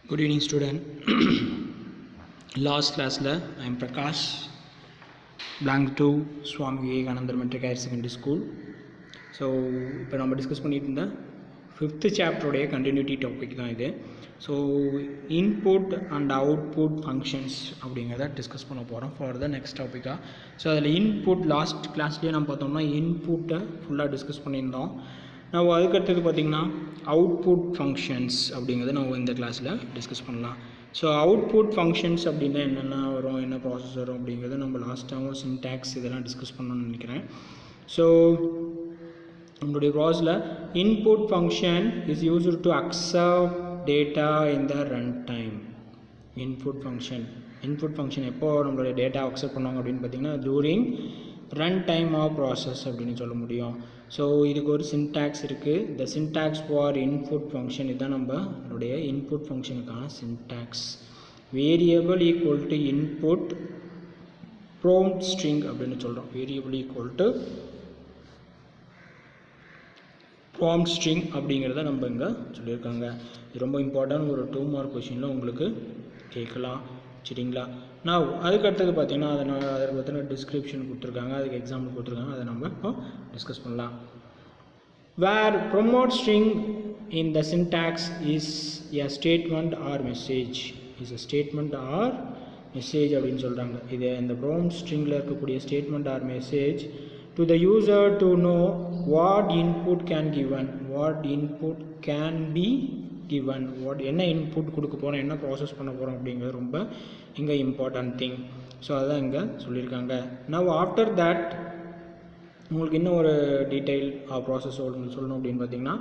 Good evening, student. Last class I am Prakash, blank 2 Swami Vivekananda Metric Higher Secondary School. So இப்போ நம்ம discuss பண்ணிட்டு இருந்த 5th சாப்டருடைய continuity topic தான் இது. So input and output functions அப்படிங்கிறத discuss பண்ண போகிறோம் ஃபார் த நெக்ஸ்ட் டாப்பிக்காக. ஸோ அதில் இன்புட் லாஸ்ட் கிளாஸ்லேயே நம்ம பார்த்தோம்னா இன்புட்டை ஃபுல்லாக டிஸ்கஸ் பண்ணியிருந்தோம். நம்ம அதுக்கடுத்தது பார்த்திங்கன்னா அவுட்புட் ஃபங்க்ஷன்ஸ் அப்படிங்கிறத நம்ம இந்த கிளாஸில் டிஸ்கஸ் பண்ணலாம். ஸோ அவுட்புட் ஃபங்க்ஷன்ஸ் அப்படின்னா என்னென்ன வரும், என்ன ப்ராசஸ் வரும் அப்படிங்கிறத நம்ம லாஸ்ட்டாகவும் சின்டாக்ஸ் இதெல்லாம் டிஸ்கஸ் பண்ணணும்னு நினைக்கிறேன். ஸோ நம்மளுடைய ப்ராசஸில் input function is used to accept data in the run time. Input function எப்போ நம்மளுடைய டேட்டா அக்செப்ட் பண்ணுவாங்க அப்படின்னு பார்த்திங்கன்னா during run time of process அப்படின்னு சொல்ல முடியும். ஸோ இதுக்கு ஒரு சின்டாக்ஸ் இருக்குது. The syntax for input function இதுதான் நம்மளுடைய இன்புட் ஃபங்க்ஷனுக்கான syntax. Variable equal to input prompt string அப்படின்னு சொல்கிறோம். Variable equal to prompt string அப்படிங்கிறத நம்ம இங்கே சொல்லியிருக்காங்க. இது ரொம்ப இம்பார்ட்டன்ட், ஒரு 2 மார்க் கொஷினில் உங்களுக்கு கேட்கலாம். சரிங்களா? நான் அதுக்கு அடுத்தது பார்த்திங்கன்னா அதற்கு பற்றின டிஸ்கிரிப்ஷன் கொடுத்துருக்காங்க, அதுக்கு எக்ஸாம்பிள் கொடுத்துருக்காங்க, அதை நம்ம இப்போ டிஸ்கஸ் பண்ணலாம். Where prompt string in the syntax is a statement or message. அப்படின்னு சொல்கிறாங்க. இது இந்த ப்ரோம்ப்ட் ஸ்ட்ரிங்கில் இருக்கக்கூடிய statement or message to the user to know what input can be given. என்ன இன்புட் கொடுக்க போகிறோம், என்ன ப்ராசஸ் பண்ண போகிறோம் அப்படிங்கிறது ரொம்ப இங்கே இம்பார்ட்டன்ட் திங். ஸோ அதான் இங்கே சொல்லியிருக்காங்க. நவ் ஆஃப்டர் தட் உங்களுக்கு இன்னும் ஒரு டீட்டெயில் ப்ராசஸ் சொல்லணும் அப்படின்னு பார்த்திங்கன்னா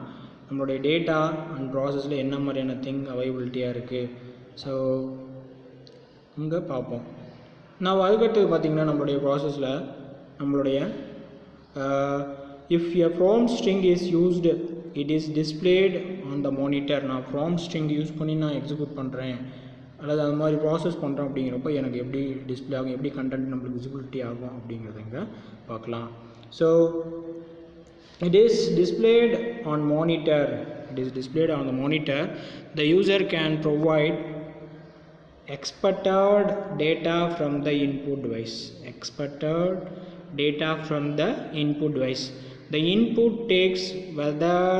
நம்மளுடைய டேட்டா அண்ட் ப்ராசஸில் என்ன மாதிரியான திங் அவைலபிலிட்டியாக இருக்குது. ஸோ இங்கே பார்ப்போம். நான் அதுக்கடுத்தது பார்த்திங்கன்னா நம்மளுடைய ப்ராசஸில் நம்மளுடைய if a prompt string is used it is displayed on the monitor. நான் prompt string யூஸ் பண்ணி நான் எக்ஸிக்யூட் பண்ணுறேன் அல்லது அது மாதிரி ப்ராசஸ் பண்ணுறேன் அப்படிங்கிறப்ப எனக்கு எப்படி டிஸ்பிளே ஆகும், எப்படி கண்டென்ட் நம்மளுக்கு விசிபிலிட்டி ஆகும் அப்படிங்கிறத இங்கே பார்க்கலாம். So it is displayed on the monitor. The user can provide expected data from the input device. The input takes whether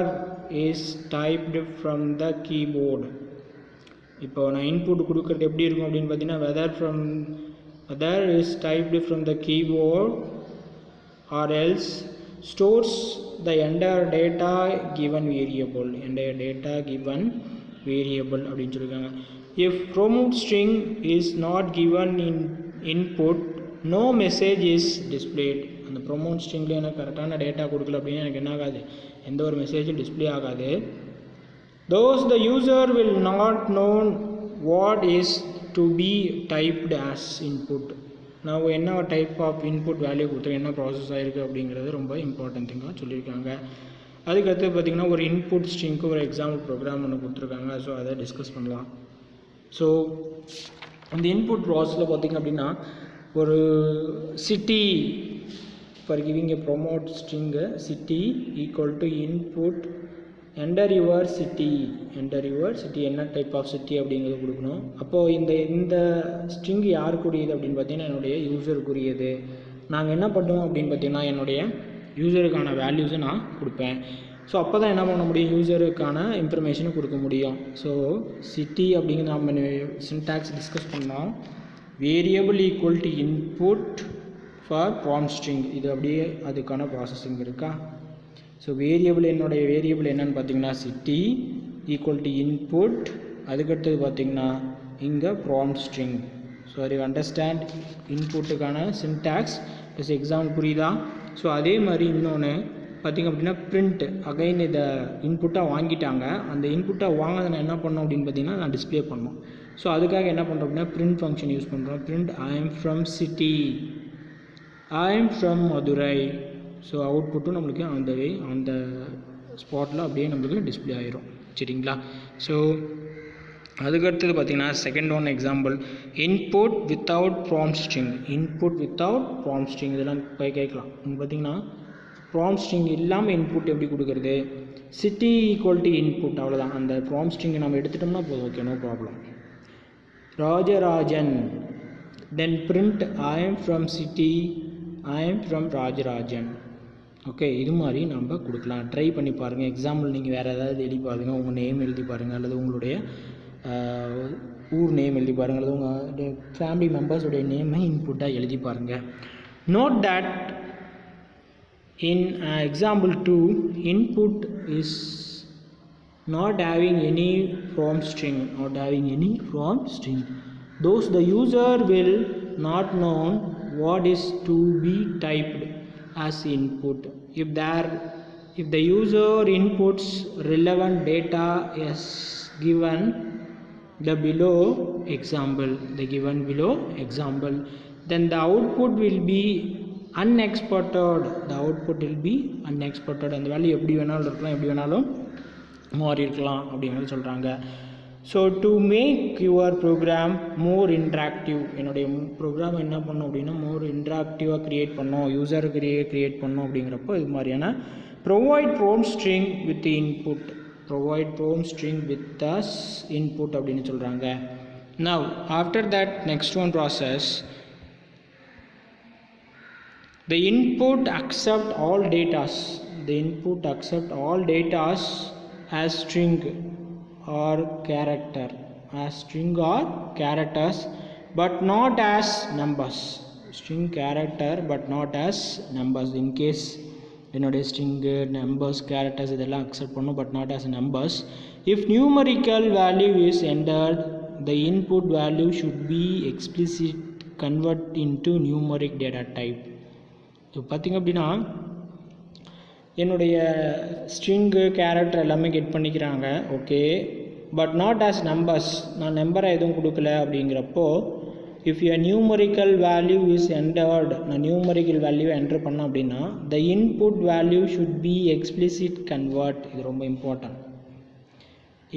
is typed from the keyboard. இப்போ நான் இன்புட் கொடுக்குறது எப்படி இருக்கும் அப்படின்னு பார்த்தீங்கன்னா whether is typed from the keyboard or else stores the entire data given variable அப்படின்னு சொல்லியிருக்காங்க. If prompt string is not given in input, no message is displayed. அந்த ப்ரொமோட் ஸ்ட்ரிங்கில் எனக்கு கரெக்டான டேட்டா கொடுக்கல அப்படின்னா எனக்கு என்ன ஆகாது, எந்த ஒரு மெசேஜும் டிஸ்பிளே ஆகாது. those the user will not know what is to be typed as input. நான் என்ன டைப் ஆஃப் இன்புட் வேல்யூ கொடுத்துருக்கேன், என்ன ப்ராசஸ் ஆகிருக்கு அப்படிங்கிறது ரொம்ப இம்பார்ட்டன்ட் திங்காக சொல்லியிருக்காங்க. அதுக்கடுத்து பார்த்திங்கன்னா ஒரு இன்புட் ஸ்ட்ரிங்க்கு ஒரு எக்ஸாம்பிள் ப்ரோக்ராம் ஒன்று கொடுத்துருக்காங்க. ஸோ அதை டிஸ்கஸ் பண்ணலாம். ஸோ இந்த இன்புட் ப்ராசஸில் பார்த்திங்க அப்படின்னா ஒரு city for giving a promote string city equal to input enter your city என்ன டைப் ஆஃப் சிட்டி அப்படிங்கிறது கொடுக்கணும். அப்போது இந்த ஸ்ட்ரிங் யாருக்குரியது அப்படின்னு பார்த்தீங்கன்னா என்னுடைய யூசருக்குரியது. நாங்கள் என்ன பண்ணுவோம் அப்படின்னு பார்த்தீங்கன்னா என்னுடைய யூசருக்கான வேல்யூஸை நான் கொடுப்பேன். ஸோ அப்போ தான் என்ன பண்ண முடியும், யூசருக்கான இன்ஃபர்மேஷனை கொடுக்க முடியும். ஸோ சிட்டி அப்படிங்கிறது நம்ம சின்டாக்ஸ் டிஸ்கஸ் பண்ணோம். Variable equal to input for prompt string. இது அப்படியே அதுக்கான ப்ராசஸிங் இருக்கா. ஸோ என்னுடைய வேரியபிள் என்னன்னு பார்த்தீங்கன்னா சிட்டி ஈக்குவல் டு இன்புட், அதுக்கடுத்தது பார்த்திங்கன்னா இங்கே ப்ராம்ப்ட் ஸ்ட்ரிங். ஸோ அது அண்டர்ஸ்டாண்ட் இன்புட்டுக்கான சின்டாக்ஸ் ப்ளஸ் எக்ஸாம்பிள் புரியுதா. ஸோ அதே மாதிரி இன்னொன்று பார்த்திங்க அப்படின்னா பிரிண்ட் அகைன் இதை இன்புட்டாக வாங்கிட்டாங்க. அந்த இன்புட்டாக வாங்கினதை நான் என்ன பண்ணோம் அப்படின்னு பார்த்தீங்கன்னா நான் டிஸ்பிளே பண்ணோம். ஸோ அதுக்காக என்ன பண்ணுறோம் அப்படின்னா பிரிண்ட் ஃபங்க்ஷன் யூஸ் பண்ணுறோம். Print I am from Madurai. So அவுட்புட்டும் நம்மளுக்கு அந்த ஸ்பாட்டில் அப்படியே நம்மளுக்கு டிஸ்பிளே ஆகிரும். சரிங்களா? ஸோ அதுக்கடுத்தது பார்த்திங்கன்னா second one example input without prompt string. இதெல்லாம் போய் கேட்கலாம். பார்த்திங்கன்னா ப்ராம்ப்ட் ஸ்ட்ரிங் இல்லாமல் இன்புட் எப்படி கொடுக்குறது. city equal to input அவ்வளோதான். அந்த prompt string நம்ம எடுத்துட்டோம்னா போதும். Okay, no problem. Rajarajan, then print I am from city, I am from Rajarajan. Okay, இது மாதிரி நம்ம கொடுக்கலாம். ட்ரை பண்ணி பாருங்கள். எக்ஸாம்பிள் நீங்கள் வேறு ஏதாவது எழுதி பாருங்கள். உங்கள் நேம் எழுதி பாருங்கள், அல்லது உங்களுடைய ஊர் நேம் எழுதி பாருங்கள், அல்லது உங்கள் ஃபேமிலி மெம்பர்ஸுடைய நேமை இன்புட்டாக எழுதி பாருங்கள். Note that in example 2, input is not having any prompt string, thus the user will not know what is to be typed as input. If the user inputs relevant data as given below example, then the output will be unexpected. அந்த value எப்படி வேணாலும் இருக்கலாம், எப்படி வேணாலும் மாறி இருக்கலாம் அப்படிங்கிறது சொல்கிறாங்க. So to make your program more interactive, என்னுடைய ப்ரோக்ராம் என்ன பண்ணோம் அப்படின்னா மோர் இன்ட்ராக்டிவாக க்ரியேட் பண்ணோம், யூசருக்கு க்ரியேட் பண்ணோம். அப்படிங்கிறப்போ இது மாதிரியான provide prompt string with input, அப்படின்னு சொல்கிறாங்க. Now after that, next one process, the input accept all datas as string or characters, but not as numbers. In case என்னுடைய string numbers characters இதெல்லாம் accept பண்ணும், but not as numbers. If numerical value is entered, the input value should be explicit convert into numeric data type. இப்போ பார்த்திங்க அப்படின்னா என்னுடைய string character எல்லாமே get பண்ணிக்கிறாங்க. Okay, but not as numbers, நான் நம்பரை எதுவும் கொடுக்கல. அப்படிங்கிறப்போ if a numerical value is entered, நான் நியூமரிக்கல் வேல்யூ என்டர் பண்ணேன் அப்படின்னா the input value should be explicit convert. இது ரொம்ப important.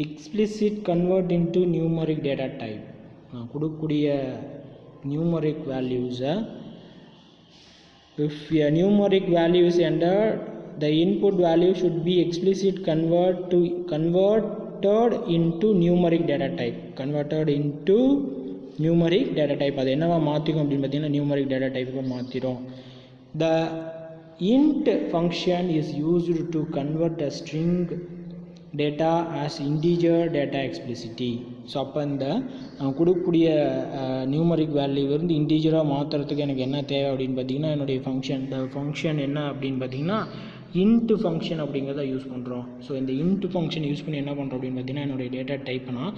Explicit convert into numeric data type. நான் கொடுக்கக்கூடிய நியூமரிக் வேல்யூஸை if a numeric value is entered, the input value should be explicit converted into numeric data type. அது என்னவா மாற்றிக்கும் அப்படின்னு பார்த்தீங்கன்னா numeric data type மாற்றிடும். The int function is used to convert a string data as integer data explicitly. So அப்போ இந்த கொடுக்கக்கூடிய numeric value இருந்து இன்டீஜராக மாற்றுறதுக்கு எனக்கு என்ன தேவை அப்படின்னு பார்த்தீங்கன்னா என்னுடைய ஃபங்க்ஷன் என்ன அப்படின்னு பார்த்தீங்கன்னா இன்ட் ஃபங்க்ஷன் அப்படிங்கிறத யூஸ் பண்ணுறோம். ஸோ இந்த இன்ட் ஃபங்க்ஷன் யூஸ் பண்ணி என்ன பண்ணுறோம் அப்படின்னு பார்த்தீங்கன்னா என்னுடைய டேட்டா டைப்பை நான்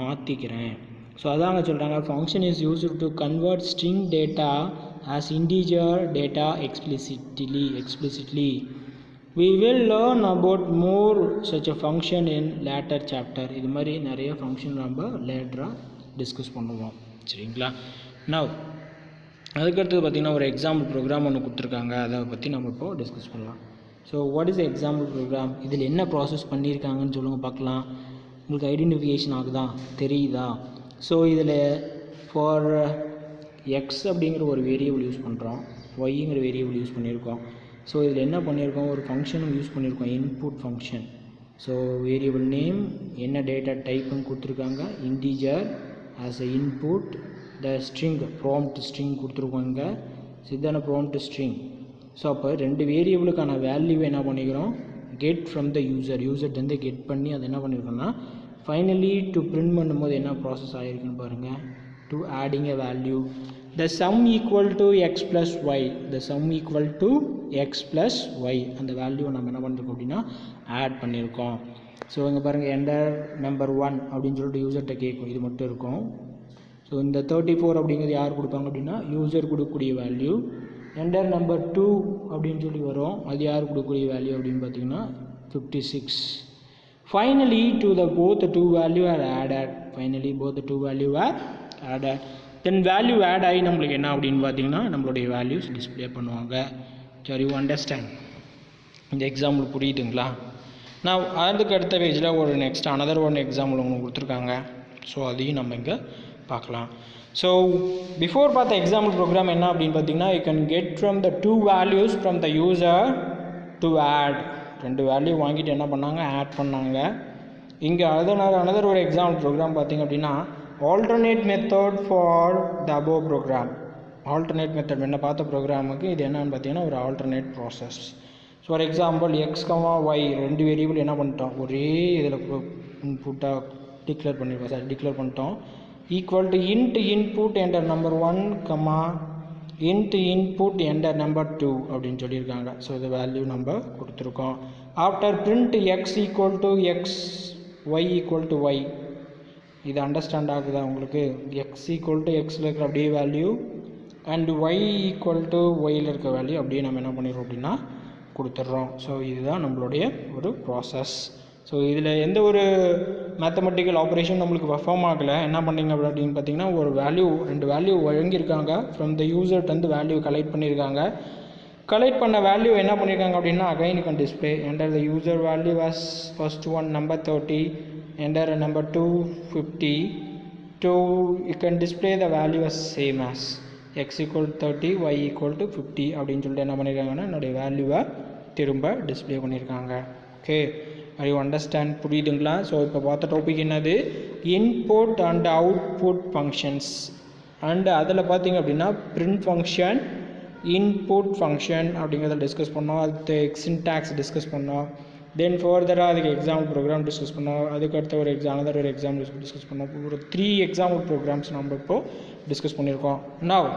மாற்றிக்கிறேன். ஸோ அதாங்க சொல்கிறாங்க, function is used to convert string data as integer data explicitly. We will learn about more such a function in later chapter. இது மாதிரி நிறைய ஃபங்க்ஷன் நம்ம லேட்டராக டிஸ்கஸ் பண்ணுவோம். சரிங்களா? Now அதுக்கடுத்தது பார்த்திங்கன்னா ஒரு எக்ஸாம்பிள் ப்ரோக்ராம் ஒன்று கொடுத்துருக்காங்க, அதை பற்றி நம்ம இப்போது டிஸ்கஸ் பண்ணலாம். So what is example program? இதில் என்ன ப்ராசஸ் பண்ணியிருக்காங்கன்னு சொல்லுங்கள் பார்க்கலாம். உங்களுக்கு ஐடென்டிஃபிகேஷன் ஆகுதா, தெரியுதா? ஸோ இதில் ஃபார் எக்ஸ் அப்படிங்கிற ஒரு வேரியபிள் யூஸ் பண்ணுறோம், ஒய்ங்கிற வேரியபிள் யூஸ் பண்ணியிருக்கோம். ஸோ இதில் என்ன பண்ணியிருக்கோம், ஒரு ஃபங்க்ஷனும் யூஸ் பண்ணியிருக்கோம், input function. So variable name என்ன டேட்டா டைப்புன்னு கொடுத்துருக்காங்க, integer as a input. The string prompt string கொடுத்துருக்காங்க, இதுதான ப்ராம்ப்ட் ஸ்ட்ரிங். ஸோ அப்போ ரெண்டு வேரியபிளுக்கான வேல்யூவை என்ன பண்ணிக்கிறோம், கெட் ஃப்ரம் த யூசர்லேருந்து கெட் பண்ணி அதை என்ன பண்ணியிருக்கோம்னா ஃபைனலி டு பிரிண்ட் பண்ணும்போது என்ன ப்ராசஸ் ஆகிருக்குன்னு பாருங்கள், to adding a value. The sum equal to x plus y, அந்த வேல்யூவை நம்ம என்ன பண்ணியிருக்கோம் அப்படின்னா ஆட் பண்ணியிருக்கோம். ஸோ இங்கே பாருங்கள், என்டர் நம்பர் 1 அப்படின்னு சொல்லிட்டு யூசர்கிட்ட கேட்கும், இது மட்டும் இருக்கும். ஸோ இந்த 34 அப்படிங்கிறது யார் கொடுப்பாங்க அப்படின்னா யூசர் கொடுக்கக்கூடிய வேல்யூ. என்டர் நம்பர் 2 அப்படின்னு சொல்லி வரும், அது யார் கொடுக்கக்கூடிய வேல்யூ அப்படின்னு பார்த்தீங்கன்னா 56. Finally both the two value are added. Then value add ஆகி நம்மளுக்கு என்ன அப்படின்னு பார்த்தீங்கன்னா நம்மளுடைய வேல்யூஸ் டிஸ்பிளே பண்ணுவாங்க. சரி, யூ அண்டர்ஸ்டாண்ட்? இந்த எக்ஸாம்பிள் புரியுதுங்களா? நான் அதுக்கு அடுத்த பேஜில் ஒரு அனதர் ஒன் எக்ஸாம்பிள் உங்களுக்கு கொடுத்துருக்காங்க. ஸோ அதையும் நம்ம இங்கே பார்க்கலாம். ஸோ பிஃபோர் பார்த்த எக்ஸாம்பிள் ப்ரோக்ராம் என்ன அப்படின்னு பார்த்தீங்கன்னா, you can get from the two values from the user to 2 value வாங்கிட்டு என்ன பண்ணாங்க, ஆட் பண்ணாங்க. இங்கே another ஒரு எக்ஸாம்பிள் ப்ரோக்ராம் பார்த்திங்க அப்படின்னா alternate method for the above program. alternate method என்ன பார்த்த ப்ரோக்ராமுக்கு இது என்னன்னு பார்த்தீங்கன்னா ஒரு alternate process. So for example x, y 2 variable என்ன பண்ணிட்டோம், ஒரே இதில் இன்புட்டாக டிக்ளேர் பண்ணிட்டோம். Equal to int input enter number 1, int input enter number 2 அப்படின்னு சொல்லியிருக்காங்க. ஸோ இது வேல்யூ நம்ம கொடுத்துருக்கோம். After print x equal to x, y equal to y. இது அண்டர்ஸ்டாண்ட் ஆகுதா உங்களுக்கு? x equal to xல இருக்கிற அப்படியே value and y equal to yல இருக்க வேல்யூ அப்படியே நம்ம என்ன பண்ணிடுறோம் அப்படின்னா கொடுத்துட்றோம். ஸோ இதுதான் நம்மளுடைய ஒரு ப்ராசஸ். ஸோ இதில் எந்த ஒரு மேத்தமெட்டிக்கல் ஆப்ரேஷன் நம்மளுக்கு பர்ஃபார்ம் ஆகலை. என்ன பண்ணிங்க அப்படின்னு பார்த்தீங்கன்னா ஒரு வேல்யூ 2 வேல்யூ வழங்கியிருக்காங்க. ஃப்ரம் த யூசர்ட்டு வேல்யூ கலெக்ட் பண்ணியிருக்காங்க. கலெக்ட் பண்ண வேல்யூ என்ன பண்ணியிருக்காங்க அப்படின்னா again you can display. Enter the user value was first one number 30, enter number 2 50. You can display the value as same as x equal to 30, y equal to 50 அப்படின்னு சொல்லிட்டு என்ன பண்ணியிருக்காங்கன்னா என்னுடைய வேல்யூவை திரும்ப டிஸ்பிளே பண்ணியிருக்காங்க. ஓகே, யூ அண்டர்ஸ்டாண்ட், புரியுதுங்களா? So இப்போ பார்த்த டாபிக் என்னது, input and output functions. And அதில் பார்த்தீங்க அப்படின்னா பிரிண்ட் ஃபங்க்ஷன், இன்புட் ஃபங்க்ஷன் அப்படிங்கிறத டிஸ்கஸ் பண்ணோம். அது சின்டாக்ஸ் டிஸ்கஸ் பண்ணோம். தென் ஃபர்தராக அதுக்கு எக்ஸாம்பிள் ப்ரோக்ராம் டிஸ்கஸ் பண்ணோம். அதுக்கடுத்த ஒரு another ஒரு எக்ஸாம்பிள் டிஸ்கஸ் பண்ணோம். ஒரு 3 எக்ஸாம்பிள் ப்ரோக்ராம்ஸ் நம்ம இப்போது டிஸ்கஸ் பண்ணியிருக்கோம். நவ்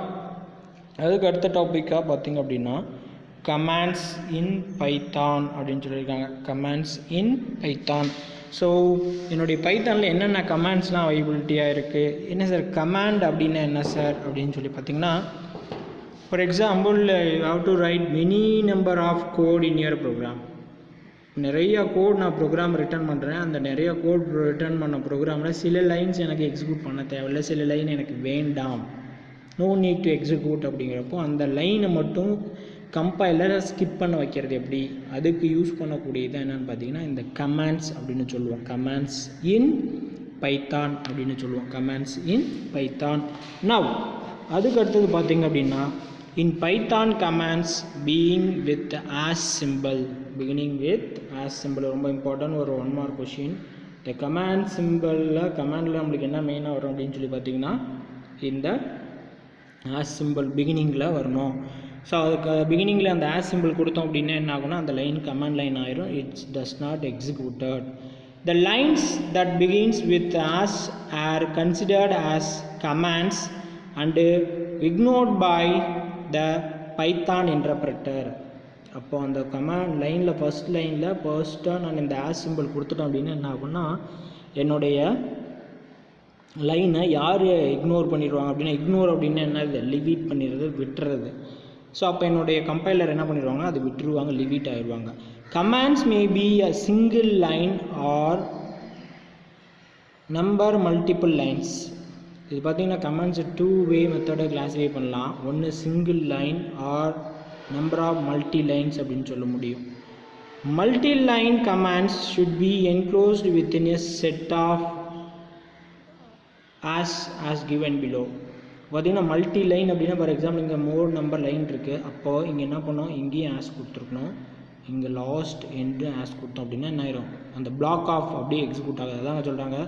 அதுக்கு அடுத்த டாப்பிக்காக பார்த்திங்க அப்படின்னா கமாண்ட்ஸ் இன் பைத்தான் அப்படின்னு சொல்லியிருக்காங்க. Commands in Python. ஸோ என்னுடைய பைத்தானில் என்னென்ன கமாண்ட்ஸ்லாம் அவைலபிலிட்டியாக இருக்குது, என்ன சார் கமாண்ட் அப்படின்னா என்ன சார் அப்படின்னு சொல்லி பார்த்தீங்கன்னா, for example you have to write many number of code in your program. நிறையா கோட் நான் ப்ரோக்ராம் ரிட்டர்ன் பண்ணுறேன். அந்த நிறையா கோட் ரிட்டர்ன் பண்ண ப்ரோக்ராமில் சில லைன்ஸ் எனக்கு எக்ஸிக்யூட் பண்ண தேவையில்லை, சில லைன் எனக்கு வேண்டாம், நோ நீட் டு எக்ஸிக்யூட் அப்படிங்கிறப்போ அந்த லைனை மட்டும் கம்பைலரை ஸ்கிப் பண்ண வைக்கிறது எப்படி, அதுக்கு யூஸ் பண்ணக்கூடியது என்னென்னு பார்த்தீங்கன்னா இந்த கமாண்ட்ஸ் அப்படின்னு சொல்லுவோம். கமாண்ட்ஸ் இன் பைத்தான் அப்படின்னு சொல்லுவோம். Commands in Python. நவ் அதுக்கு அடுத்தது பார்த்தீங்க அப்படின்னா in Python commands being with as symbol, beginning with as symbol ரொம்ப இம்பார்ட்டன்ட். ஒரு 1 மார்க் கொஷின். இந்த கமாண்ட் சிம்பிளில் கமாண்டில் நம்மளுக்கு என்ன மெயினாக வரும் அப்படின்னு சொல்லி பார்த்தீங்கன்னா இந்த as symbol பிகினிங்கில் வரணும். ஸோ அதுக்கு பிகினிங்கில் அந்த as symbol கொடுத்தோம் அப்படின்னா என்ன ஆகும்னா அந்த லைன் கமாண்ட் லைன் ஆயிரும். It's does not executed. The lines that begins with as are considered as commands and ignored by the Python interpreter. அப்போ அந்த கமாண்ட் லைனில் ஃபர்ஸ்ட் லைனில் ஃபர்ஸ்ட்டாக நான் இந்த ஆஸ் சிம்பிள் கொடுத்துட்டோம் அப்படின்னா என்ன ஆகும்னா என்னுடைய லைனை யார் இக்னோர் பண்ணிடுவாங்க அப்படின்னா, இக்னோர் அப்படின்னா என்ன, லிவிட் பண்ணிடுறது, விட்டுறது. ஸோ அப்போ என்னுடைய கம்பைலர் என்ன பண்ணிடுவாங்கன்னா அது விட்டுருவாங்க, லிவிட் ஆயிடுவாங்க. Commands may be a single line or number multiple lines. இது பார்த்தீங்கன்னா கமாண்ட்ஸ் 2 வே மெத்தடை கிளாஸிஃபை பண்ணலாம். ஒன்று single line or number of multi lines அப்படின்னு சொல்ல முடியும். Multi line commands should be enclosed within a set of as given below. பார்த்தீங்கன்னா multi line அப்படின்னா ஃபார் எக்ஸாம்பிள் இங்கே மோர் நம்பர் லைன் இருக்குது. அப்போது இங்கே என்ன பண்ணோம், இங்கேயும் ஆஸ் கொடுத்துருக்கணும், இங்கே லாஸ்ட் எண்டு ஆஸ் கொடுத்தோம் அப்படின்னா என்ன ஆயிரும், அந்த பிளாக் ஆஃப் அப்படியே எக்ஸிக்யூட் ஆகுது. அதான் சொல்கிறாங்க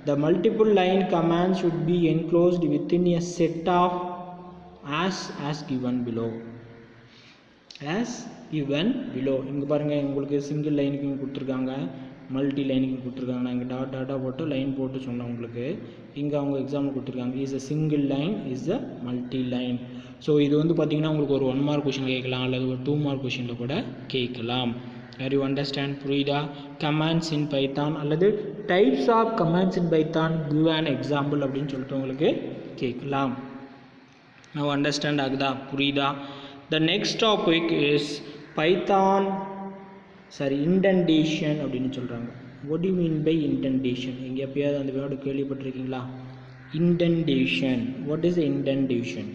the multiple line command should be enclosed within a set of as given below. as given below. இங்கே பாருங்கள் உங்களுக்கு சிங்கிள் லைனுக்கு இங்கே கொடுத்துருக்காங்க, மல்டி லைனுக்கு கொடுத்துருக்காங்க. நான் இங்கே டாட்டாக போட்டு லைன் போட்டு சொன்னேன் உங்களுக்கு. இங்கே அவங்க எக்ஸாம்பிள் கொடுத்துருக்காங்க, is a single line is a multi line. So இது வந்து பார்த்திங்கன்னா உங்களுக்கு ஒரு 1 மார்க் கொஷின் கேட்கலாம், அல்லது ஒரு 2 மார்க் கொஷினில் கூட கேட்கலாம். Are you understand? புரியுதா? கமாண்ட்ஸ் இன் பைத்தான் அல்லது types of commands in Python give an example அப்படின்னு சொல்லிட்டு உங்களுக்கு கேட்கலாம். now அண்டர்ஸ்டாண்ட் ஆகுதா, புரியுதா? the next topic is Python indentation அப்படின்னு சொல்கிறாங்க. what do you mean by indentation? எங்கே எப்பயாவது அந்த வேர்டு கேள்விப்பட்டிருக்கீங்களா? indentation. what is indentation?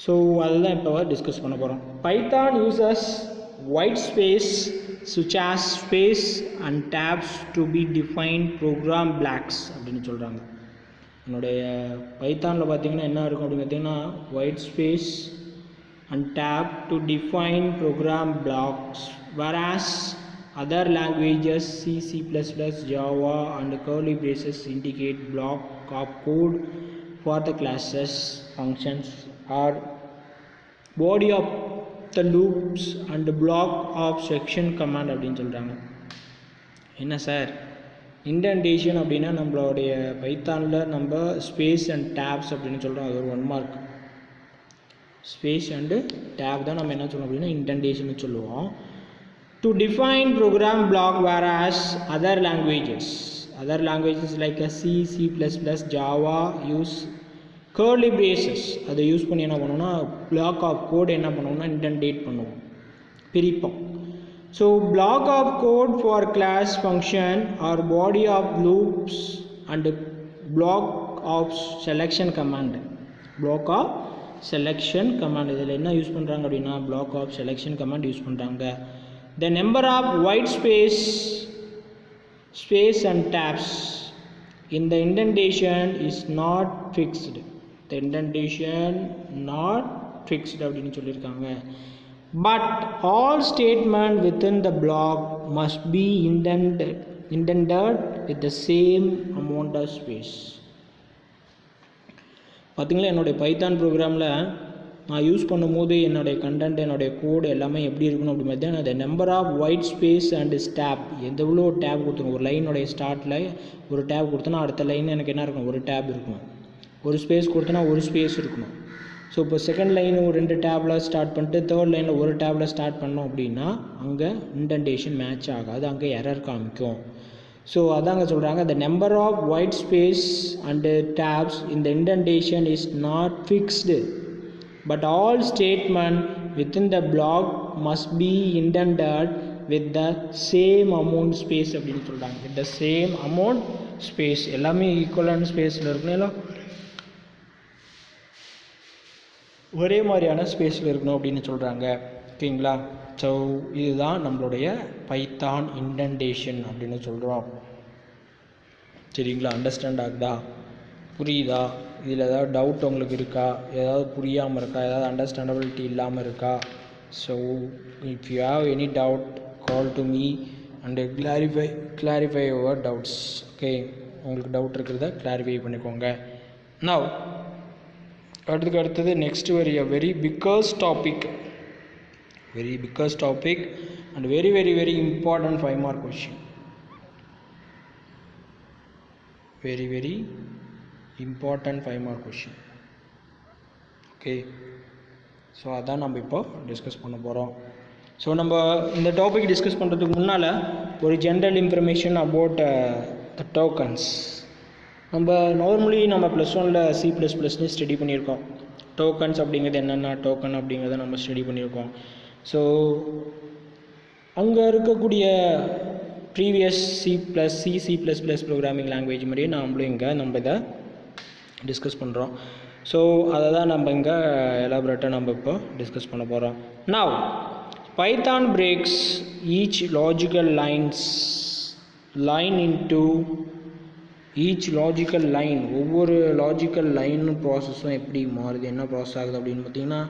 So அதுதான் இப்போ டிஸ்கஸ் பண்ண போகிறோம். Python uses white space such as space and tabs to be defined program blocks அப்படின்னு சொல்கிறாங்க. என்னுடைய பைத்தானில் பார்த்தீங்கன்னா என்ன இருக்கும் அப்படின்னு பார்த்தீங்கன்னா white space and tab to define program blocks whereas other languages C, C++, Java and curly braces indicate block of code for the classes, functions or body of the loops and block of section command அப்படின்னு சொல்கிறாங்க. என்ன sir indentation அப்படின்னா நம்மளுடைய பைத்தானில் நம்ம space and tabs அப்படின்னு சொல்கிறோம். அது ஒரு 1 மார்க். ஸ்பேஸ் அண்டு டேப் தான் நம்ம என்ன சொல்லுவோம் அப்படின்னா இண்டென்டேஷன் சொல்லுவோம். To define program block whereas other languages like C, C++, Java use curly braces. அதை யூஸ் பண்ணி என்ன பண்ணுவோம்னா பிளாக் ஆஃப் கோட் என்ன பண்ணுவோம்னா இண்டென்டேட் பண்ணுவோம், பிரிப்போம். So block of code for class function or body of loops and block of selection command. இதில் என்ன யூஸ் பண்ணுறாங்க அப்படின்னா block of selection command use பண்ணுறாங்க. The number of white space and tabs in the indentation is not fixed. The indentation not fixed அப்படின்னு சொல்லியிருக்காங்க. But all statement within the block must be indented with the same amount of space. பார்த்தீங்களா, என்னுடைய Python ப்ரோக்ராமில் நான் use பண்ணும்போது என்னுடைய content என்னுடைய கோடு எல்லாமே எப்படி இருக்கணும் அப்படி மாதிரி அந்த number of white space and stop எவ்வளோ டேப் கொடுத்துருணும். ஒரு லைனுடைய ஸ்டார்ட்டில் ஒரு டேப் கொடுத்தோன்னா அடுத்த லைன் எனக்கு என்ன இருக்கணும், ஒரு டேப் இருக்கணும். ஒரு ஸ்பேஸ் கொடுத்தோன்னா ஒரு ஸ்பேஸ் இருக்கணும். ஸோ இப்போ செகண்ட் லைன் ஒரு 2 டேப்பில் ஸ்டார்ட் பண்ணிட்டு தேர்ட் லைனில் ஒரு டேப்பில் ஸ்டார்ட் பண்ணோம் அப்படின்னா அங்கே இண்டென்டேஷன் மேட்ச் ஆகாது, அங்கே எரர் காமிக்கும். ஸோ அதாங்க சொல்கிறாங்க, the number of white space and tabs in the indentation is not fixed, but all statement within the block must be indented with the same amount space அப்படின்னு சொல்கிறாங்க. with the same amount space, எல்லாமே ஈக்குவலான ஸ்பேஸில் இருக்கணும், ஒரே மாதிரியான ஸ்பேஸில் இருக்கணும் அப்படின்னு சொல்கிறாங்க. ஓகேங்களா? ஸோ இதுதான் நம்மளுடைய பைத்தான் இண்டென்டேஷன் அப்படின்னு சொல்கிறோம். சரிங்களா? அண்டர்ஸ்டாண்ட் ஆகுதா, புரியுதா? இதில் ஏதாவது டவுட் உங்களுக்கு இருக்கா, ஏதாவது புரியாமல் இருக்கா, ஏதாவது அண்டர்ஸ்டாண்டபிலிட்டி இல்லாமல் இருக்கா? So if you have any doubt call to me and clarify your doubts. Okay, உங்களுக்கு டவுட் இருக்கிறத கிளாரிஃபை பண்ணிக்கோங்க. நவ் அடுத்தது next very biggest topic and very important 5 mark question. Very important 5 mark question. Okay, so அதான் நம்ம இப்போ discuss பண்ண போகிறோம். So நம்ம இந்த டாபிக் டிஸ்கஸ் பண்ணுறதுக்கு முன்னால் ஒரு general information about the tokens. நம்ம நார்மலி நம்ம +1ல் C++ன்னு ஸ்டடி பண்ணியிருக்கோம். டோக்கன்ஸ் அப்படிங்கிறது என்னென்ன டோக்கன் அப்படிங்கிறத நம்ம ஸ்டடி பண்ணியிருக்கோம். ஸோ அங்கே இருக்கக்கூடிய ப்ரீவியஸ் C++ ப்ரோக்ராமிங் லாங்குவேஜ் மாதிரியே நம்ம இதை டிஸ்கஸ் பண்ணுறோம். ஸோ அதை தான் நம்ம இங்கே எலாபரேட்டாக நம்ம இப்போ டிஸ்கஸ் பண்ண போகிறோம். Now Python breaks each logical line into each logical line. ஒவ்வொரு லாஜிக்கல் லைன் ப்ராசஸும் எப்படி மாறுது, என்ன ப்ராசஸ் ஆகுது அப்படின்னு பார்த்தீங்கன்னா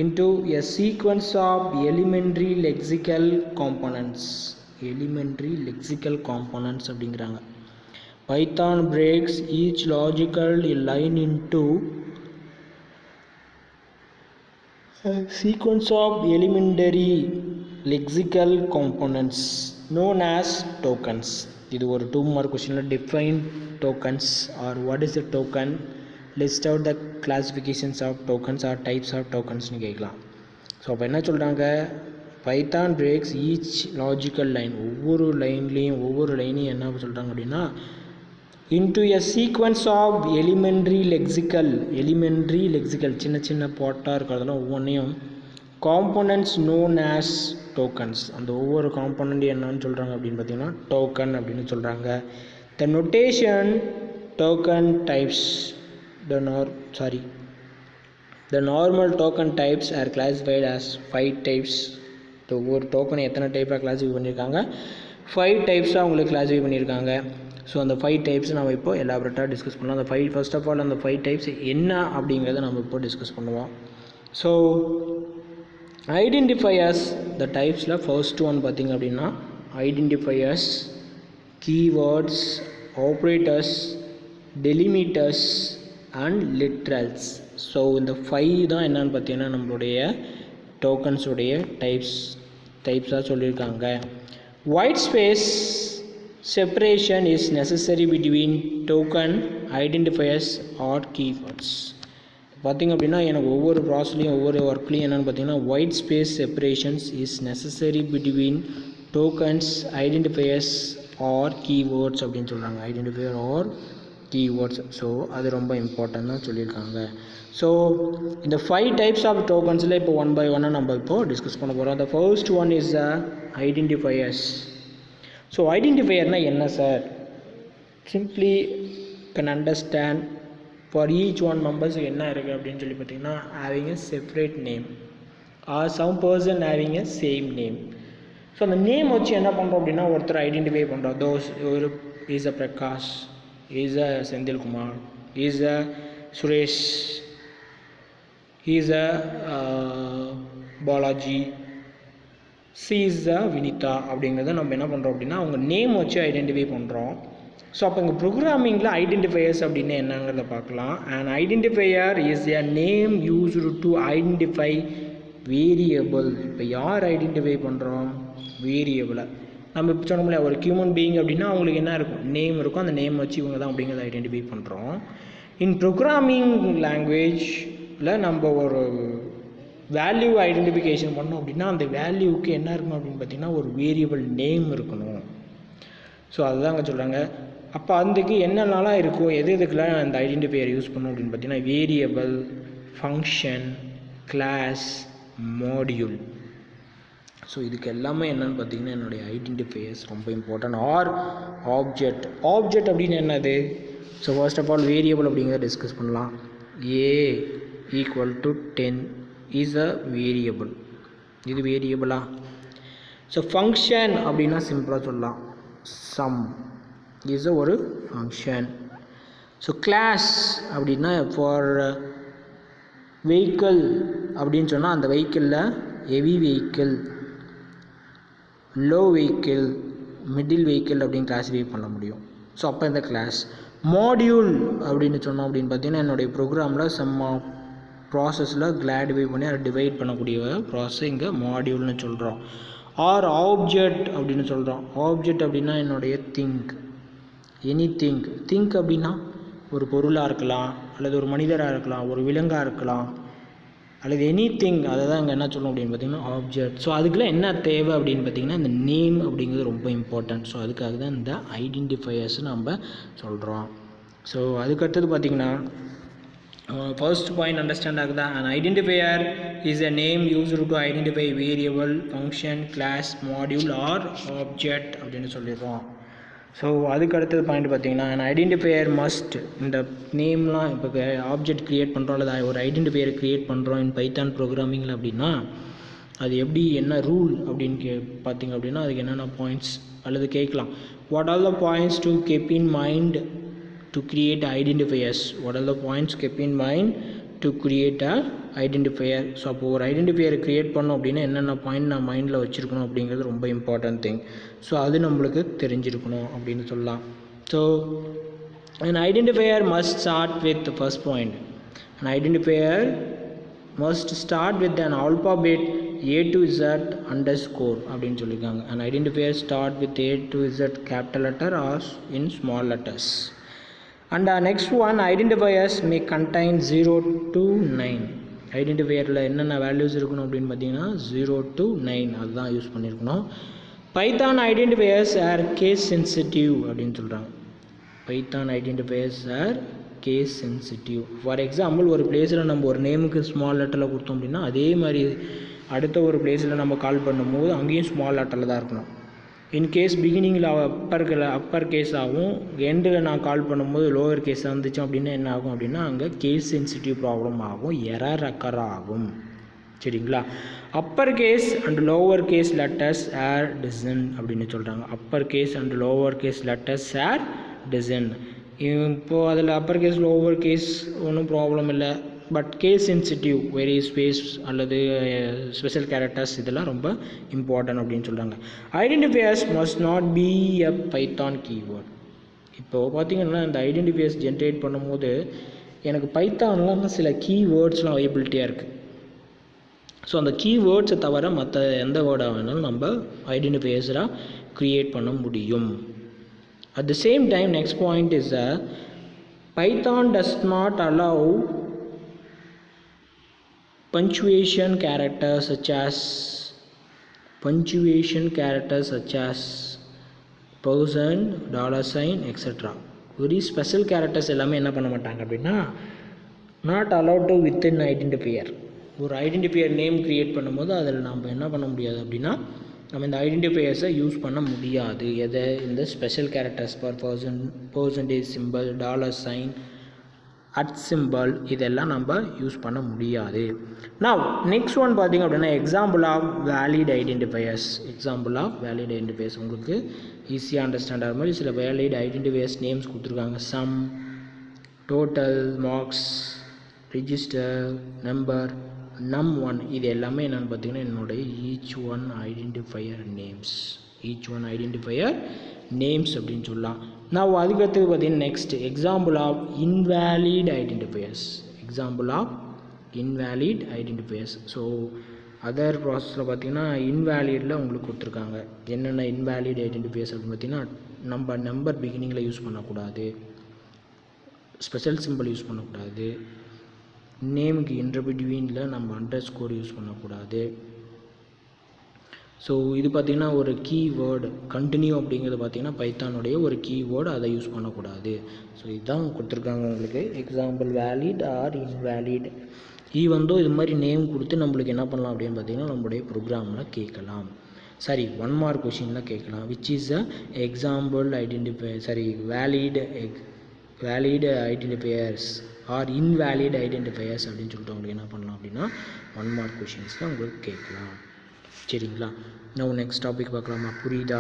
into a sequence of elementary lexical components அப்படிங்கிறாங்க. Python breaks each logical line into a sequence of elementary lexical components known as tokens. இது ஒரு 2 mark questionல define tokens or what is a token, list out the classifications of tokens or types of tokens னு கேட்கலாம். So அப்போ என்ன சொல்கிறாங்க, Python breaks each logical line, ஒவ்வொரு லைனையும் என்ன சொல்கிறாங்க அப்படின்னா into a sequence of elementary lexical சின்ன பாட்டாக இருக்கிறதெல்லாம் ஒவ்வொன்றையும் components known as tokens. அந்த ஒவ்வொரு காம்போனண்ட் என்னன்னு சொல்கிறாங்க அப்படின்னு பார்த்தீங்கன்னா டோக்கன் அப்படின்னு சொல்கிறாங்க. the notation token types the normal token types are classified as 5 types. ஒவ்வொரு டோக்கனை எத்தனை டைப்பாக கிளாஸிஃபை பண்ணியிருக்காங்க, 5 டைப்ஸாக அவங்களுக்கு கிளாஸிஃபை பண்ணியிருக்காங்க. ஸோ அந்த 5 டைப்ஸ் நம்ம இப்போ எலாபரேட்டாக டிஸ்கஸ் பண்ணலாம். அந்த 5 ஃபர்ஸ்ட் ஆஃப் ஆல் அந்த 5 டைப்ஸ் என்ன அப்படிங்கிறத நம்ம இப்போ டிஸ்கஸ் பண்ணுவோம். ஸோ ஐடென்டிஃபையர்ஸ் த டைப்ஸில் ஃபர்ஸ்ட் ஒன் பார்த்திங்க அப்படின்னா identifiers, keywords, operators, delimiters and literals. So இந்த 5 தான் என்னென்னு பார்த்தீங்கன்னா நம்மளுடைய டோக்கன்ஸுடைய டைப்ஸாக சொல்லியிருக்காங்க. White space separation is necessary between token, identifiers or keywords. பார்த்திங்க அப்படின்னா எனக்கு ஒவ்வொரு ப்ராசஸ்லையும் ஒவ்வொரு ஒர்க்லையும் என்னென்னு பார்த்தீங்கன்னா white space separations is necessary between tokens, identifiers or keywords அப்படின்னு சொல்கிறாங்க. Identifier R keywords. ஸோ அது ரொம்ப இம்பார்ட்டன்ட் தான் சொல்லியிருக்காங்க. ஸோ இந்த 5 டைப்ஸ் ஆஃப் டோக்கன்ஸில் இப்போ ஒன் பை ஒன்னாக நம்ம இப்போது டிஸ்கஸ் பண்ண போகிறோம். The first one is the identifiers. So ஐடென்டிஃபையர்னால் என்ன sir? Simply can understand for each one members என்ன இருக்குது அப்படின்னு சொல்லி பார்த்தீங்கன்னா having a separate name or some person having a same name. So அந்த நேம் வச்சு என்ன பண்ணுறோம் அப்படின்னா ஒருத்தர் ஐடென்டிஃபை பண்ணுறோம். தோஸ் ஒரு is a Prakash, is a Senthilkumar, is a Suresh, is a Balaji, C is a Vinitha அப்படிங்கிறத நம்ம என்ன பண்ணுறோம் அப்படின்னா அவங்க நேம் வச்சு ஐடென்டிஃபை பண்ணுறோம். ஸோ அப்போ இங்கே ப்ரோக்ராமிங்கில் ஐடென்டிஃபையர்ஸ் அப்படின்னு என்னங்கிறத பார்க்கலாம். And identifier is a name used to identify variable. இப்போ யார் ஐடென்டிஃபை பண்ணுறோம்? வேரியபிளை. நம்ம இப்போ சொன்னோம்ல ஒரு ஹியூமன் பீயிங் அப்படின்னா அவங்களுக்கு என்ன இருக்கும்? நேம் இருக்கும். அந்த நேம் வச்சு இவங்க தான் அப்படிங்கிறத ஐடென்டிஃபை பண்ணுறோம். இன் ப்ரோக்ராமிங் லாங்குவேஜில் நம்ம ஒரு வேல்யூ ஐடென்டிஃபிகேஷன் பண்ணோம் அப்படின்னா அந்த வேல்யூவுக்கு என்ன இருக்கணும் அப்படின்னு பார்த்திங்கன்னா ஒரு வேரியபிள் நேம் இருக்கணும். ஸோ அதுதாங்க சொல்கிறாங்க. அப்போ அதுக்கு என்னென்னலாம் இருக்கும், எதுக்கெல்லாம் அந்த ஐடென்டிஃபையர் யூஸ் பண்ணணும் அப்படின்னு பார்த்தீங்கன்னா variable, function, class, module. So இதுக்கு எல்லாமே என்னென்னு பார்த்தீங்கன்னா என்னுடைய ஐடென்டிஃபையர்ஸ் ரொம்ப இம்பார்ட்டன்ட். R object. ஆப்ஜெக்ட் அப்படின்னு என்னது? So first of all variable அப்படிங்கிறத டிஸ்கஸ் பண்ணலாம். A equal to 10 is a variable. இது வேரியபிளா? ஸோ ஃபங்க்ஷன் அப்படின்னா சிம்பிளாக சொல்லலாம் சம் இஸ் ஒரு ஃபங்க்ஷன். ஸோ கிளாஸ் அப்படின்னா ஃபார் வெஹிக்கிள் அப்படின்னு சொன்னால் அந்த வெஹிக்கிளில் heavy vehicle, low vehicle, middle vehicle அப்படின்னு கிளாஸிஃபை பண்ண முடியும். ஸோ அப்போ இந்த கிளாஸ். மாடியூல் அப்படின்னு சொன்னோம் அப்படின்னு பார்த்தீங்கன்னா என்னுடைய ப்ரோக்ராமில் சம் ப்ராசஸில் கிளாடிஃபை பண்ணி அதை டிவைட் பண்ணக்கூடிய ப்ராசஸ் இங்கே மாடியூல்னு சொல்கிறோம். ஆர் ஆப்ஜெக்ட் அப்படின்னு சொல்கிறோம். ஆப்ஜெக்ட் அப்படின்னா என்னுடைய திங்க், எனி திங்க். திங்க் அப்படின்னா ஒரு பொருளாக இருக்கலாம், அல்லது ஒரு மனிதராக இருக்கலாம், ஒரு விலங்காக இருக்கலாம், அல்லது எனி திங். அதை தான் இங்கே என்ன சொல்லணும் அப்படின்னு பார்த்தீங்கன்னா ஆப்ஜெக்ட். ஸோ அதுக்குலாம் என்ன தேவை அப்படின்னு பார்த்தீங்கன்னா இந்த நேம் அப்படிங்கிறது ரொம்ப இம்பார்ட்டன்ட். ஸோ அதுக்காக தான் இந்த ஐடென்டிஃபையர்ஸ் நம்ம சொல்கிறோம். ஸோ அதுக்கடுத்தது பார்த்திங்கன்னா ஃபர்ஸ்ட் பாயிண்ட் அண்டர்ஸ்டாண்ட் ஆகுதா? an identifier is a name used to identify variable, function, class, module or object அப்படின்னு சொல்லிடுறோம். ஸோ அதுக்கு அடுத்தது பாயிண்ட் பார்த்தீங்கன்னா an identifier must, இந்த நேம்லாம் இப்போ ஆப்ஜெக்ட் க்ரியேட் பண்ணுறோம் அல்லது ஒரு ஐடென்டிஃபையரை க்ரியேட் பண்ணுறோம் இன் பைத்தான் ப்ரோக்ராமிங்கில் அப்படின்னா அது எப்படி என்ன ரூல் அப்படின்னு பார்த்தீங்க அப்படின்னா அதுக்கு என்னென்ன பாயிண்ட்ஸ் அல்லது கேட்கலாம். What are the points to keep in mind to create identifiers? What are the points keep in mind to create a identifier? So அப்போ ஒரு ஐடென்டிஃபையரை க்ரியேட் பண்ணோம் அப்படின்னா என்னென்ன பாயிண்ட் நான் மைண்டில் வச்சுருக்கணும் அப்படிங்கிறது ரொம்ப இம்பார்ட்டன்ட் திங். ஸோ அது நம்மளுக்கு தெரிஞ்சிருக்கணும் அப்படின்னு சொல்லலாம். So an identifier must start with the first point. An identifier must start with an alphabet A to Z underscore அப்படின்னு சொல்லியிருக்காங்க. An identifier start with A to Z capital letter or in small letters. And next one, identifiers may contain 0 to 9. ஐடென்டிஃபையரில் என்னென்ன values இருக்கணும் அப்படின்னு பார்த்தீங்கன்னா 0 to 9 அதுதான் use பண்ணியிருக்கணும். Python identifiers are case sensitive அப்படின்னு சொல்கிறாங்க. Python identifiers are case sensitive. For example ஒரு பிளேஸில் நம்ம ஒரு நேமுக்கு ஸ்மால் லெட்டரில் கொடுத்தோம் அப்படின்னா அதே மாதிரி அடுத்த ஒரு பிளேஸில் நம்ம கால் பண்ணும்போது அங்கேயும் ஸ்மால் லெட்டரில் தான் இருக்கணும். இன்கேஸ் பிகினிங்கில் அப்பர் கேஸ் ஆகும், எண்டில் நான் கால் பண்ணும்போது லோவர் கேஸாக இருந்துச்சு அப்படின்னா என்ன ஆகும் அப்படின்னா அங்கே கேஸ் சென்சிட்டிவ் ப்ராப்ளம் ஆகும், எரர் அக்கர் ஆகும். சரிங்களா? Upper case and lower case letters are distinct அப்படின்னு சொல்கிறாங்க. Upper case and lower case letters are distinct. இப்போது அதில் அப்பர் கேஸ் லோவர் கேஸ் ஒன்றும் ப்ராப்ளம் இல்லை, but case sensitive very space அல்லது ஸ்பெஷல் கேரக்டர்ஸ் இதெல்லாம் ரொம்ப இம்பார்ட்டன்ட் அப்படின்னு சொல்கிறாங்க. Identifiers must not be a Python keyword. இப்போது பார்த்தீங்கன்னா இந்த ஐடென்டிஃபையர்ஸ் ஜென்ரேட் பண்ணும்போது எனக்கு பைத்தான்லாம் சில கீவேர்ட்ஸ்லாம் அவைபிலிட்டியாக இருக்குது. ஸோ அந்த கீவேர்ட்ஸை தவிர மற்ற எந்த வேர்டாக வேணாலும் நம்ம ஐடென்டிஃபையர்ஸாக க்ரியேட் பண்ண முடியும். At the same time, next point is that Python does not allow punctuation characters such as person, $sign, etc. Very special characters எல்லாமே என்ன பண்ண மாட்டாங்க அப்படின்னா not allowed to within identifier. ஒரு ஐடென்டிஃபையர் நேம் க்ரியேட் பண்ணும்போது அதில் நம்ம என்ன பண்ண முடியாது அப்படின்னா நம்ம இந்த ஐடென்டிஃபையர்ஸை யூஸ் பண்ண முடியாது. எதை இந்த special characters for percentage simple, $sign, simple இதெல்லாம் நம்ம யூஸ் பண்ண முடியாது. நவ் நெக்ஸ்ட் ஒன் பார்த்திங்க அப்படின்னா எக்ஸாம்பிள் ஆஃப் வேலிட் ஐடென்டிஃபையர்ஸ். உங்களுக்கு ஈஸியாக அண்டர்ஸ்டாண்ட் ஆகிற மாதிரி சில வேலிட் ஐடென்டிஃபையர்ஸ் நேம்ஸ் கொடுத்துருக்காங்க. Sum, total, marks, register, number, num1 இது எல்லாமே என்னென்னு பார்த்தீங்கன்னா என்னுடைய ஈச் ஒன் ஐடென்டிஃபையர் நேம்ஸ் அப்படின்னு சொல்லலாம். நான் அதுக்கடுத்து பார்த்தீங்கன்னா next example of invalid identifiers. So other ப்ராசஸில் பார்த்தீங்கன்னா இன்வேலிடில் உங்களுக்கு கொடுத்துருக்காங்க. என்னென்ன இன்வேலிட் ஐடென்டிஃபையர்ஸ் அப்படின்னு பார்த்தீங்கன்னா நம்பர் பிகினிங்கில் யூஸ் பண்ணக்கூடாது, ஸ்பெஷல் சிம்பிள் யூஸ் பண்ணக்கூடாது, நேமுக்கு இன்டர்பிட்வீனில் நம்ம அண்டர்ஸ்கோர் யூஸ் பண்ணக்கூடாது. ஸோ இது பார்த்திங்கன்னா ஒரு கீவேர்டு கண்டினியூ அப்படிங்கிறது பார்த்திங்கன்னா பைத்தானுடைய ஒரு கீவேர்டு, அதை யூஸ் பண்ணக்கூடாது. ஸோ இதுதான் கொடுத்துருக்காங்க உங்களுக்கு எக்ஸாம்பிள் வேலிட் ஆர் இன்வேலிட். ஈவந்தோ இது மாதிரி நேம் கொடுத்து நம்மளுக்கு என்ன பண்ணலாம் அப்படின்னு பார்த்திங்கன்னா நம்மளுடைய ப்ரோக்ராமில் கேட்கலாம். சரி, 1 மார்க் கொஷினில் கேட்கலாம். Which is a example valid identifiers or invalid identifiers அப்படின்னு சொல்லிட்டு உங்களுக்கு என்ன பண்ணலாம் அப்படின்னா 1 மார்க் கொஷின்ஸில் உங்களுக்கு கேட்கலாம். சரிங்களா? நம்ம நெக்ஸ்ட் டாபிக் பார்க்கலாமா? புரியுதா?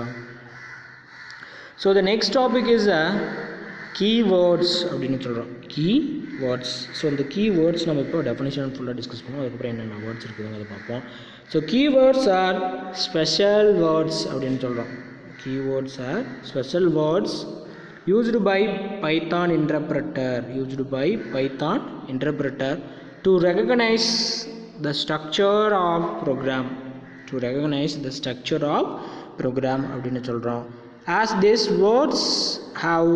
So the next topic is keywords அப்படின்னு சொல்கிறோம். கீவேர்ட்ஸ். ஸோ இந்த கீவேர்ட்ஸ் நம்ம இப்போ டெஃபினேஷன் ஃபுல்லாக டிஸ்கஸ் பண்ணுவோம். அதுக்கப்புறம் என்னென்ன வேர்ட்ஸ் இருக்குதுன்னு அதை பார்ப்போம். So keywords are special words அப்படின்னு சொல்கிறோம். Keywords are special words used by Python interpreter to recognize the structure of program அப்படின்னு சொல்கிறோம். as these words have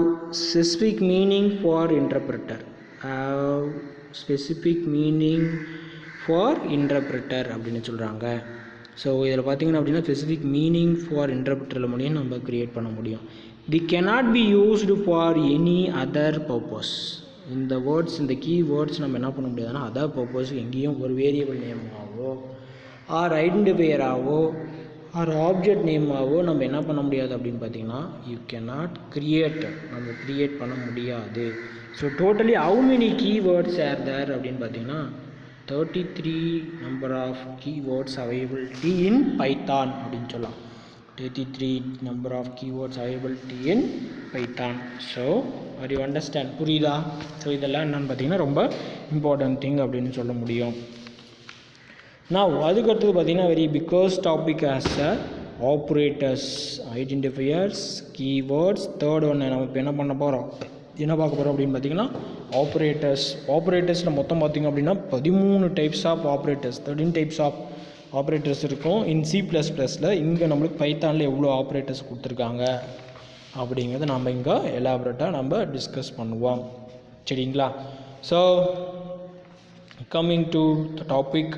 specific meaning for interpreter அப்படின்னு சொல்கிறாங்க. ஸோ இதில் பார்த்தீங்கன்னா அப்படின்னா ஸ்பெசிஃபிக் மீனிங் ஃபார் இன்டர்பிரட்டரில் முடியும் நம்ம க்ரியேட் பண்ண முடியும். They cannot be used for any other purpose. இந்த வேர்ட்ஸ், இந்த கீவேர்ட்ஸ் நம்ம என்ன பண்ண முடியாதுன்னா அதர் பர்பஸ் எங்கேயும் ஒரு வேரியபிள் நேமாவோ ஆர் ஐடென்டிஃபையராகவோ ஆர் ஆப்ஜெக்ட் நேமாவோ நம்ம என்ன பண்ண முடியாது அப்படின்னு பார்த்தீங்கன்னா நம்ம க்ரியேட் பண்ண முடியாது. So totally how many keywords are there அப்படின்னு பார்த்தீங்கன்னா 33 number of keywords availability in Python அப்படின்னு சொல்லலாம். 33 number of keywords availability in Python. So are you understand? புரியுதா? ஸோ இதெல்லாம் என்னென்னு பார்த்தீங்கன்னா ரொம்ப இம்பார்ட்டன்ட் திங் அப்படின்னு சொல்ல முடியும். நான் அதுக்கடுத்தது பார்த்தீங்கன்னா very because topic as operators, identifiers, keywords. Third ஒன்று நம்ம இப்போ என்ன பார்க்க போகிறோம் அப்படின்னு பார்த்தீங்கன்னா ஆப்ரேட்டர்ஸில் மொத்தம் பார்த்திங்க அப்படின்னா 13 types of operators, 13 types of operators இருக்கும் இன் C++ல். இங்கே நம்மளுக்கு பைத்தானில் எவ்வளோ ஆப்ரேட்டர்ஸ் கொடுத்துருக்காங்க அப்படிங்கிறத நம்ம இங்கே எலாபரேட்டாக நம்ம டிஸ்கஸ் பண்ணுவோம். சரிங்களா? So coming to the topic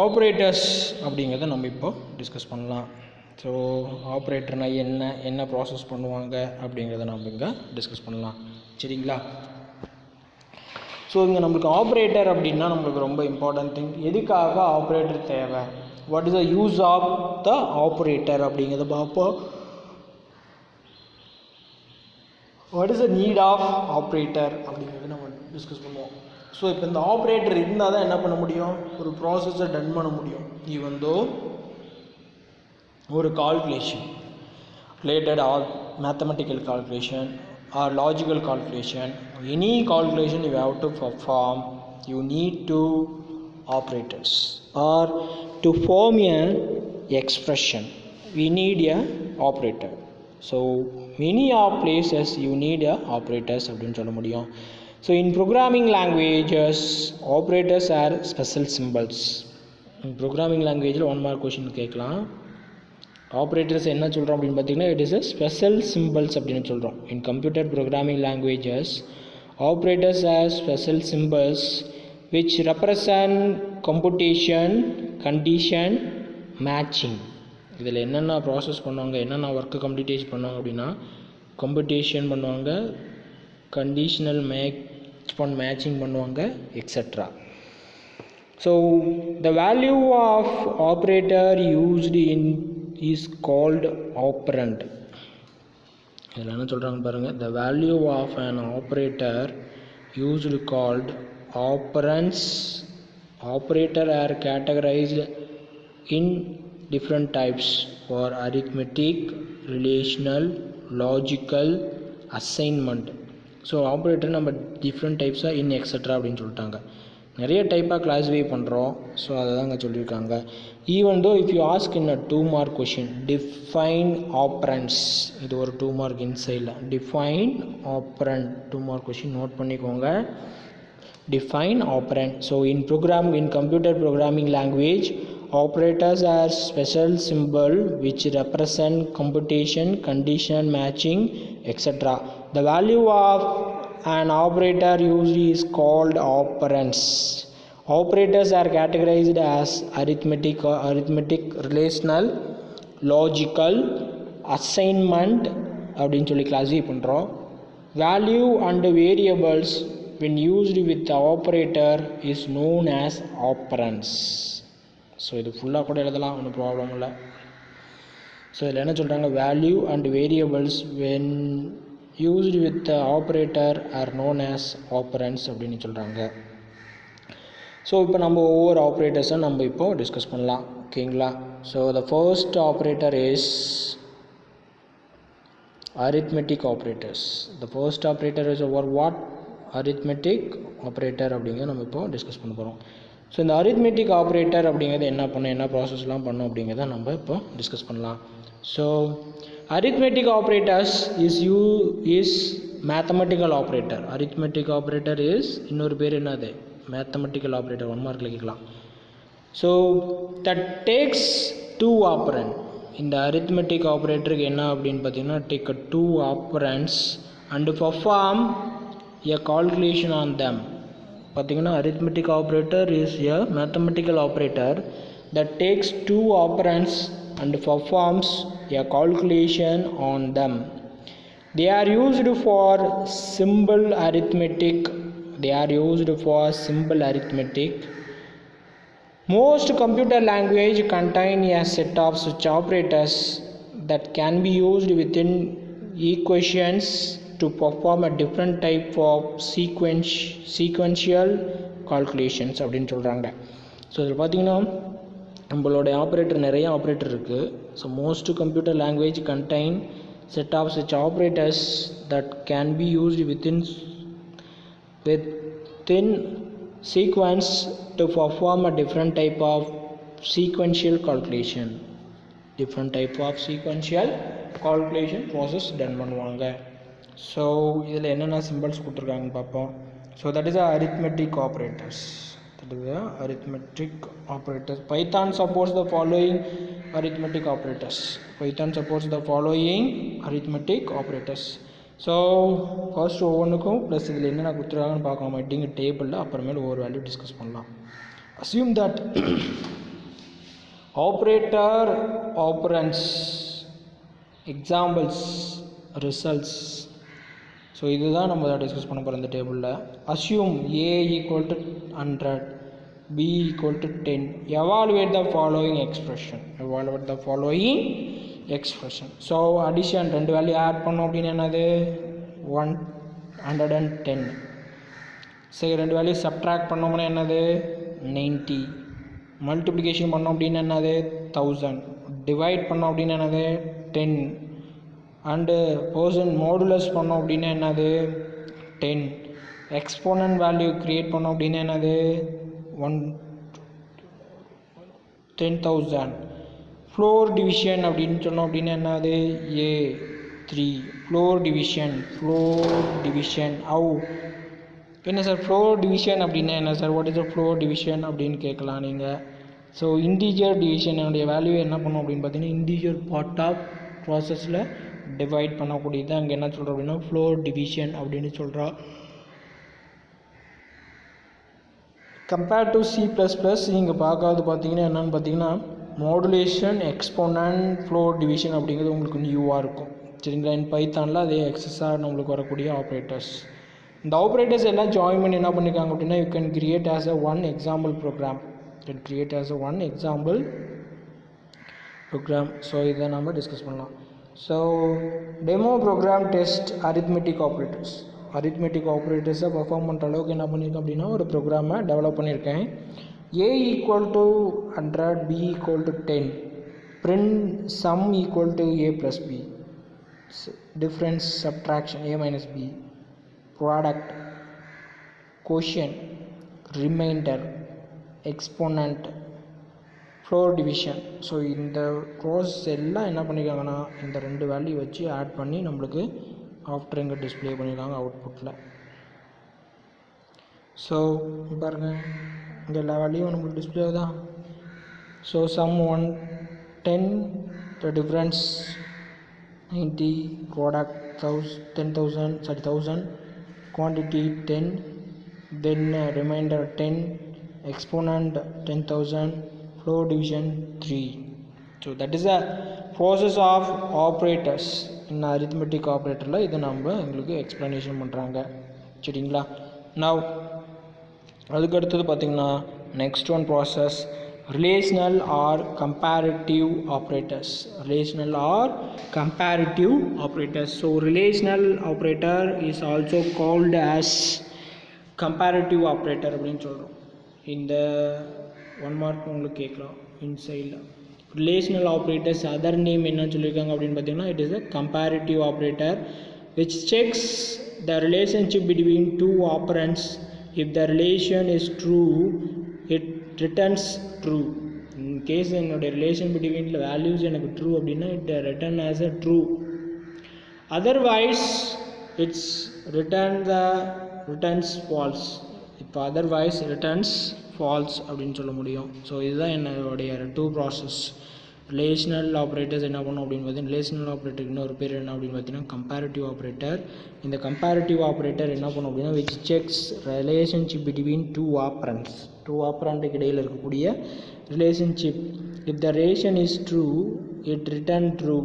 operators அப்படிங்கிறத நம்ம இப்போ டிஸ்கஸ் பண்ணலாம். ஸோ ஆப்ரேட்டர்னால் என்ன ப்ராசஸ் பண்ணுவாங்க அப்படிங்கிறத நம்ம இங்கே டிஸ்கஸ் பண்ணலாம். சரிங்களா? ஸோ இங்கே நம்மளுக்கு ஆப்ரேட்டர் அப்படின்னா நம்மளுக்கு ரொம்ப இம்பார்ட்டன்ட் திங். எதுக்காக ஆப்ரேட்டர் தேவை, what is the use of the operator அப்படிங்கிறத பார்ப்போம். What is the need of operator அப்படிங்கிறத நம்ம டிஸ்கஸ் பண்ணுவோம். ஸோ இப்போ இந்த ஆப்ரேட்டர் இருந்தால் தான் என்ன பண்ண முடியும், ஒரு ப்ராசஸை ரன் பண்ண முடியும். ஈவன் தோ ஒரு calculation related or mathematical calculation or logical calculation, any calculation you have to perform, you need two operators, or to form a expression we need a operator. So many of places you need a operators அப்படினு சொல்ல முடியும். So in programming languages, operators are special symbols. In programming language one mark question கேட்கலாம். Operators என்ன சொல்றோம் அப்படினு பார்த்தீங்கன்னா it is a special symbols அப்படினு சொல்றோம். In computer programming languages, operators are special symbols which represent computation, condition, matching. இதில் என்னென்ன process பண்ணுவாங்க, என்னென்ன ஒர்க்கு கம்ப்ளீட் பண்ணுவாங்க அப்படின்னா கம்ப்யூட்டேஷன் பண்ணுவாங்க, கண்டிஷனல் மேட்சிங் பண்ணுவாங்க, etcetera. So the value of operator used in is called operand. இதில் என்ன சொல்கிறாங்க பாருங்கள், the value of an operator used called operands. Operator are categorized in different types for arithmetic, relational, logical, assignment. So operator நம்ம different டைப்ஸாக in extra அப்படின்னு சொல்லிட்டாங்க. நிறைய டைப்பாக கிளாஸிஃபை பண்ணுறோம். ஸோ அதை தாங்க சொல்லியிருக்காங்க. Even though if you ask in a 2 mark question, define operands, இது ஒரு 2 mark இன்சைடில் define operand 2 mark question note பண்ணிக்கோங்க. Define operand. So in computer programming language, operators are special symbol which represent computation, condition matching, etc. The value of an operator usually is called operands. Operators are categorized as arithmetic, relational, logical, assignment அப்படின்னு சொல்லி classify பண்ணுறோம். Value and variables when used with the operator is known as operands. So இது ஃபுல்லாக கூட எழுதலாம், ஒன்றும் problem இல்லை. So இதில் என்ன சொல்கிறாங்க, value and variables when used with the operator are known as operands அப்படின்னு சொல்கிறாங்க. ஸோ இப்போ நம்ம ஒவ்வொரு ஆப்ரேட்டர்ஸை நம்ம இப்போ டிஸ்கஸ் பண்ணலாம், ஓகேங்களா. So the first operator is arithmetic operators. The first operator is over what? Arithmetic operator அப்படிங்கிறத நம்ம இப்போ டிஸ்கஸ் பண்ண போகிறோம். ஸோ இந்த arithmetic operator அப்படிங்கிறது என்ன பண்ணும், என்ன ப்ராசஸ்லாம் பண்ணும் அப்படிங்கிறத நம்ம இப்போ டிஸ்கஸ் பண்ணலாம். So arithmetic operators is mathematical operator. Arithmetic operator is இன்னொரு பேர் என்னது, mathematical operator. 1 mark கேட்கலாம். So that takes 2 operand. இந்த arithmetic operatorக்கு என்ன அப்படின்னு பார்த்தீங்கன்னா, take 2 operands and perform a calculation on them. பார்த்தீங்கன்னா arithmetic operator is a mathematical operator that takes 2 operands and performs a calculation on them. They are used for simple arithmetic. Most computer language contain a set of such operators that can be used within equations to perform a different type of sequential calculations அப்படின்னு சொல்கிறாங்க. So இதில் பார்த்தீங்கன்னா நம்மளோட operator நிறைய operator இருக்குது. So most computer language contain set of such operators that can be used within sequence to perform a different type of sequential calculation process done பண்ணுவாங்க. So இதில் என்னென்ன சிம்பிள்ஸ் கொடுத்துருக்காங்கன்னு பார்ப்போம். So that is arithmetic operators. Python supports the following arithmetic operators. So first ஒவ்வொன்றுக்கும் plus இதில் என்னென்ன கொடுத்துருக்காங்கன்னு பார்க்கலாம். ஹெட்டிங் டேபிளில் அப்புறமேல ஒவ்வொரு வேல்யூ டிஸ்கஸ் பண்ணலாம். Assume that operator operands examples results. So இதுதான் நம்ம டிஸ்கஸ் பண்ண போகிறோம் இந்த டேபிளில். Assume A = 100, B = 10. Evaluate the following expression. So addition 2 value add பண்ணோம் அப்படின்னு என்னது 110. சரி, 2 வேல்யூ சப்ட்ராக்ட் பண்ணோம்னா என்னது 90. மல்டிப்ளிகேஷன் பண்ணோம் அப்படின்னு என்னது 1000. டிவைட் பண்ணோம் அப்படின்னு என்னது 10. அண்டு பர்சன்ட் மாடுலஸ் பண்ணோம் அப்படின்னா என்னது 10. எக்ஸ்போனன்ட் வேல்யூ க்ரியேட் பண்ணோம் அப்படின்னா என்னது 10,000. ஃப்ளோர் டிவிஷன் அப்படின்னு சொன்னோம் அப்படின்னா என்னது A3. ஃப்ளோர் டிவிஷன் என்ன சார் ஃப்ளோர் டிவிஷன் அப்படின்னா என்ன sir, what is the floor division அப்படின்னு கேட்கலாம் நீங்கள். ஸோ இன்டீஜர் டிவிஷனுடைய வேல்யூ என்ன பண்ணோம் அப்படின்னு பார்த்தீங்கன்னா இன்டீஜர் பார்ட் ஆஃப் ப்ராசஸில் டிவைட் பண்ணக்கூடியது அங்கே என்ன சொல்கிறோம் அப்படின்னா ஃப்ளோர் டிவிஷன் அப்படின்னு சொல்கிறோம். கம்பேர்ட் டு C++, நீங்கள் பார்க்காது பார்த்தீங்கன்னா என்னென்னு பார்த்தீங்கன்னா மாடுலேஷன், எக்ஸ்போனன்ட், ஃப்ளோர் டிவிஷன் அப்படிங்கிறது உங்களுக்கு நியூவாக இருக்கும். சரிங்களா? இன் பைத்தானில் அதே எக்ஸஸாக நம்மளுக்கு வரக்கூடிய ஆப்ரேட்டர்ஸ். இந்த ஆப்ரேட்டர்ஸ் எல்லாம் ஜாயின் பண்ணி என்ன பண்ணியிருக்காங்க அப்படின்னா you can create as one example program. So இதை நம்ம டிஸ்கஸ் பண்ணலாம். So demo program test arithmetic ஆப்ரேட்டர்ஸை பர்ஃபார்ம் பண்ணுற அளவுக்கு என்ன பண்ணியிருக்கேன் அப்படின்னா ஒரு ப்ரோக்ராமை டெவலப் பண்ணியிருக்கேன். A = 100, B = 10, print sum = A + B, difference, subtraction A - B, product, quotient, remainder, exponent, floor division. So இந்த ப்ராசஸ் எல்லாம் என்ன பண்ணியிருக்காங்கன்னா இந்த 2 வேல்யூ வச்சு ஆட் பண்ணி நம்மளுக்கு ஆஃப்டர் இங்கே டிஸ்பிளே பண்ணியிருக்காங்க அவுட்புட்டில். ஸோ பாருங்கள் இங்கே எல்லா வேல்யூவும் நம்மளுக்கு டிஸ்பிளே தான். So sum 110, the difference 90, product 1000, quantity 10, then remainder 10, exponent 10,000, floor division 3. So that is a process of operators in arithmetic operator. இதை நம்ம எங்களுக்கு எக்ஸ்பிளனேஷன் பண்ணுறாங்க. சரிங்களா? நவ் அதுக்கு அடுத்தது பார்த்திங்கன்னா next one process relational or comparative operators. So relational operator is also called as comparative operator அப்படின்னு சொல்கிறோம். இந்த 1 மார்க் உங்களுக்கு கேட்கலாம் இன்சைடில். ரிலேஷனல் ஆப்ரேட்டர்ஸ் அதர் நேம் என்னன்னு சொல்லியிருக்காங்க அப்படின்னு பார்த்தீங்கன்னா it is a comparative operator which checks the relationship between two operands. If the relation is true, it returns true. In case என்னோட ரிலேஷன் பிட்வீன் வேல்யூஸ் எனக்கு ட்ரூ அப்படின்னா it return as a true. Otherwise it's returns false. இப்போ otherwise returns false அப்படின்னு சொல்ல முடியும். So இதுதான் என்னுடைய 2 process. Relational operators என்ன பண்ணும் அப்படின்னு பார்த்தீங்கன்னா ரிலேஷனல் ஆப்ரேட்டர் இன்னொரு பேர் என்ன அப்படின்னு பார்த்தீங்கன்னா கம்பேரிட்டிவ் ஆப்ரேட்டர். இந்த கம்பேரிட்டிவ் ஆப்ரேட்டர் என்ன பண்ணும் அப்படின்னா which checks relationship between two ஆப்ரண்ட்டுக்கு இடையில் இருக்கக்கூடிய relationship. If the relation is true it return true,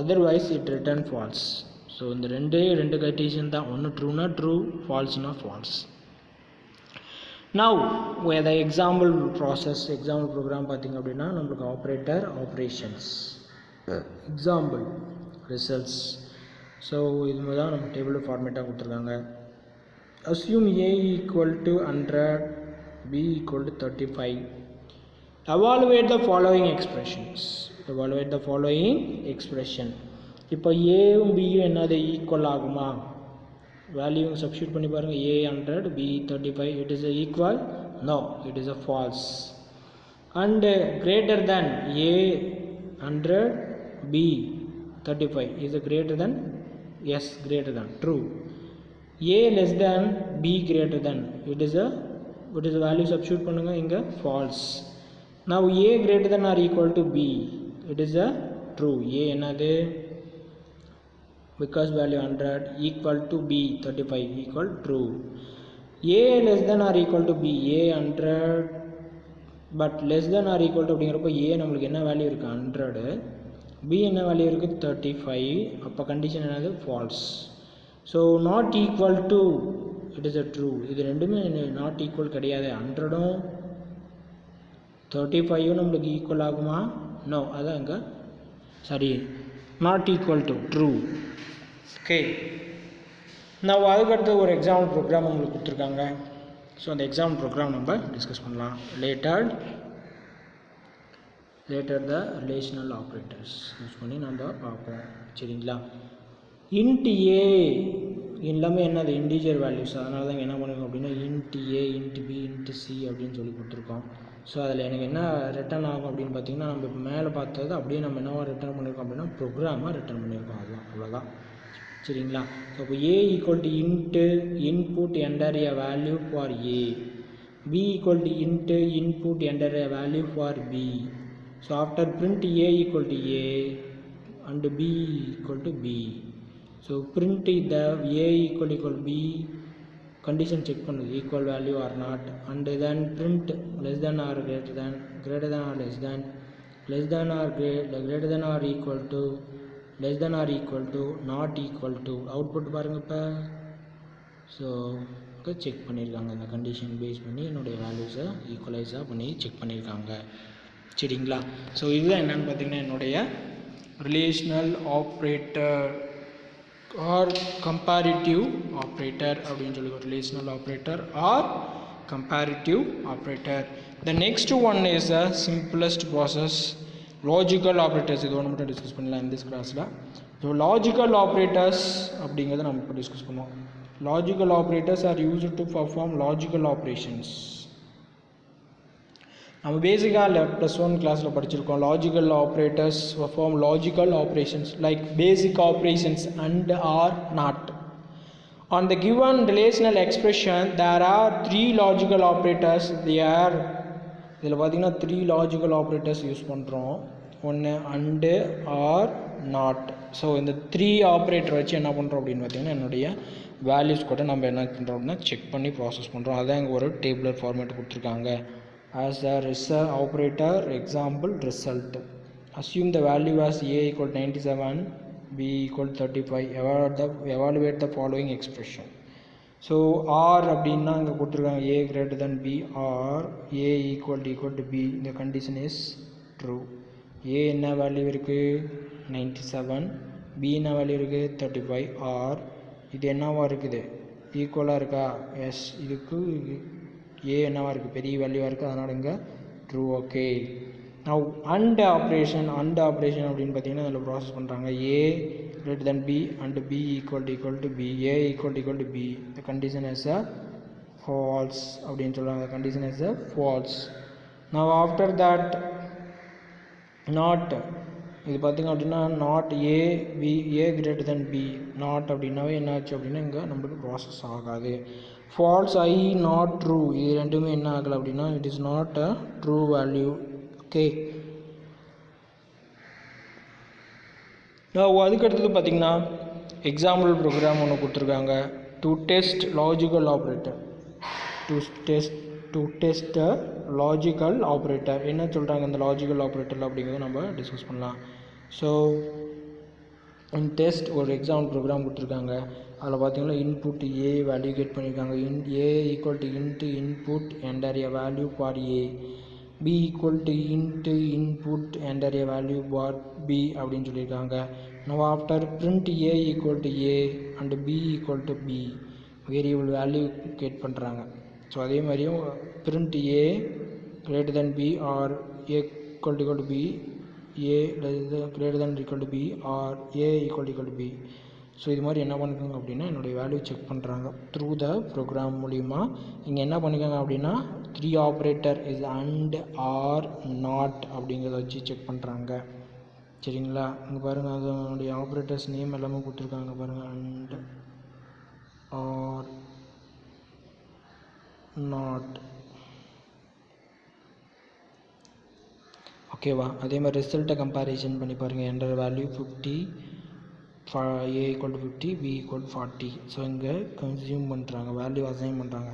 otherwise it return false. So இந்த ரெண்டு கண்டிஷன் தான். ஒன்று ட்ரூனா ட்ரூ, ஃபால்ஸ்னா false. Now the example program பார்த்திங்க அப்படின்னா நம்மளுக்கு operator, operations, example, results. So இது மாதிரி தான் நம்ம டேபிள் ஃபார்மேட்டாக கொடுத்துருக்காங்க. assume A = 100, B = 35. evaluate the following expression. இப்போ ஏவும் பியும் என்னது ஈக்குவல் ஆகுமா? வேல்யூ சப்ஸ்டியூட் பண்ணி பாருங்கள். A 100, B 35, it is equal? No, it is a false. And greater than A 100, B 35 is a greater than? Yes, greater than, true. A less than, B greater than, it is a value substitute பண்ணுங்க இங்கே false. Now A greater than or equal to B, it is a true. A என்னது? because value 100 equal to B 35 equal true. A less than or equal to B, A 100 but less than or equal to அப்படிங்கிறப்போ A நம்மளுக்கு என்ன value இருக்குது 100, B என்ன value இருக்குது 35. அப்போ condition என்னது false. So not equal to it is a true. இது ரெண்டுமே நாட் ஈக்குவல் கிடையாது. 100ம் 35ம் நம்மளுக்கு ஈக்குவல் ஆகுமா? நோ, அதான் இங்கே சரி, not equal to true. Okay, நான் அதுக்கடுத்து ஒரு எக்ஸாம்பிள் ப்ரோக்ராம் உங்களுக்கு கொடுத்துருக்காங்க. ஸோ அந்த எக்ஸாம்பிள் ப்ரோக்ராம் நம்ம டிஸ்கஸ் பண்ணலாம் later. later the relational operators use பண்ணி நம்ம பார்ப்போம். சரிங்களா? int a எல்லாமே என்னது இன்டிஜர் வேல்யூஸ். அதனால தான் என்ன பண்ணிருக்கோம் அப்படின்னா int a int b int c அப்படின்னு சொல்லி கொடுத்துருக்கோம். ஸோ அதில் எனக்கு என்ன ரிட்டர்ன் ஆகும் அப்படின்னு பார்த்தீங்கன்னா நம்ம இப்போ மேலே பார்த்தது அப்படியே நம்ம என்னவா ரிட்டர்ன் பண்ணியிருக்கோம் அப்படின்னா ப்ரோக்ராமாக ரிட்டர்ன் பண்ணியிருக்கோம். அவ்வளோதான். சரிங்களா? ஸோ இப்போ a equal to int input enter a value for a, b equal to int input enter a value for b. So after print a equal to a and b equal to b. So print the a equal b condition check பண்ணுது equal value or not, and then print less than or greater than or less than or greater than or equal to less than or equal to not equal to output பாருங்க இப்போ. So check பண்ணியிருக்காங்க இந்த condition base பண்ணி என்னுடைய வேல்யூஸை ஈக்குவலைஸாக பண்ணி check பண்ணியிருக்காங்க. சரிங்களா? ஸோ இதுதான் என்னென்னு பார்த்தீங்கன்னா என்னுடைய relational operator or comparative operator அப்படின்னு சொல்லி relational operator or comparative operator. The next one is the simplest process logical operators. இது ஒன்று மட்டும் டிஸ்கஸ் பண்ணலாம் இந்த கிளாஸில். ஸோ லாஜிக்கல் ஆப்ரேட்டர்ஸ் அப்படிங்கிறத நம்ம இப்போ டிஸ்கஸ் பண்ணுவோம். Logical operators are used to perform logical operations. நம்ம பேசிக்காக +1 கிளாஸில் படிச்சிருக்கோம். Logical operators perform logical operations like basic operations and or not. On the given relational expression there are 3 logical operators. இதில் பார்த்தீங்கன்னா 3 லாஜிக்கல் ஆப்ரேட்டர்ஸ் யூஸ் பண்ணுறோம். ஒன்று and, R, not. So இந்த 3 operator வச்சு என்ன பண்ணுறோம் அப்படின்னு பார்த்தீங்கன்னா என்னுடைய வேல்யூஸ் கூட நம்ம என்ன பண்ணுறோம் அப்படின்னா செக் பண்ணி ப்ராசஸ் பண்ணுறோம். அதான் இங்கே ஒரு டேபிளர் ஃபார்மேட் கொடுத்துருக்காங்க. As a result operator, example result. Assume the value as a equal to 97, b equal to 35. Evaluate the following expression. So r அப்படின்னா இங்கே கொடுத்துருக்காங்க a greater than b or a equal to b. The condition is true. a என்ன value இருக்குது 97, b என்ன value இருக்குது 35, or இது என்னவா இருக்குது ஈக்குவலாக இருக்கா? எஸ், இதுக்கு a என்னவா இருக்குது பெரிய வேல்யூவாக இருக்குது, அதனால் இங்கே true. Okay. Now and operation அப்படின்னு பார்த்தீங்கன்னா அதில் ப்ராசஸ் பண்ணுறாங்க a greater than b and b equal to b, a equal to b. the condition is a false அப்படின்னு சொல்கிறாங்க. condition is a false. now after that not இது பார்த்திங்க அப்படின்னா not a greater than b not அப்படின்னாவே என்னாச்சு அப்படின்னா இங்கே நம்மளுக்கு ப்ராசஸ் ஆகாது. ஃபால்ஸ் ஐ நாட் ட்ரூ இது ரெண்டுமே என்ன ஆகலை அப்படின்னா it is not a true value. Okay. அதுக்கடுத்தது பார்த்திங்கன்னா எக்ஸாம்பிள் ப்ரோக்ராம் ஒன்று கொடுத்துருக்காங்க. To test logical operator logical operator என்ன சொல்கிறாங்க இந்த லாஜிக்கல் ஆப்ரேட்டர் அப்படிங்கிறத நம்ம டிஸ்கஸ் பண்ணலாம். ஸோ இன் டெஸ்ட் ஒரு எக்ஸாம்பிள் ப்ரோக்ராம் கொடுத்துருக்காங்க. அதில் பார்த்தீங்கன்னா இன்புட் ஏ வேல்யூ கெட் பண்ணியிருக்காங்க. A equal to int input enter a value for A, B equal to int input enter a value for B அப்படின்னு சொல்லியிருக்காங்க. நம்ம after print a equal to a and b equal to b variable value get பண்ணுறாங்க. So அதே மாதிரியும் print a greater than b or a equal to b, a greater than or equal to b or a equal to b. So இது மாதிரி என்ன பண்ணிக்கோங்க அப்படின்னா என்னுடைய value check பண்ணுறாங்க த்ரூ த ப்ரோக்ராம் மூலிமா. இங்கே என்ன பண்ணிக்கோங்க அப்படின்னா 3 operator is and or not அப்படிங்கிறத வச்சு செக் பண்ணுறாங்க. சரிங்களா? இங்கே பாருங்கள் அதனுடைய ஆப்ரேட்டர்ஸ் நேம் எல்லாமே கொடுத்துருக்காங்க பாருங்கள். And or not. ஓகேவா? அதே மாதிரி ரிசல்ட்டை கம்பேரிசன் பண்ணி பாருங்கள். Enter value 50, a equal to 50, b equal to 40. So இங்கே கன்சியூம் பண்ணுறாங்க, வேல்யூ அசைன் பண்ணுறாங்க.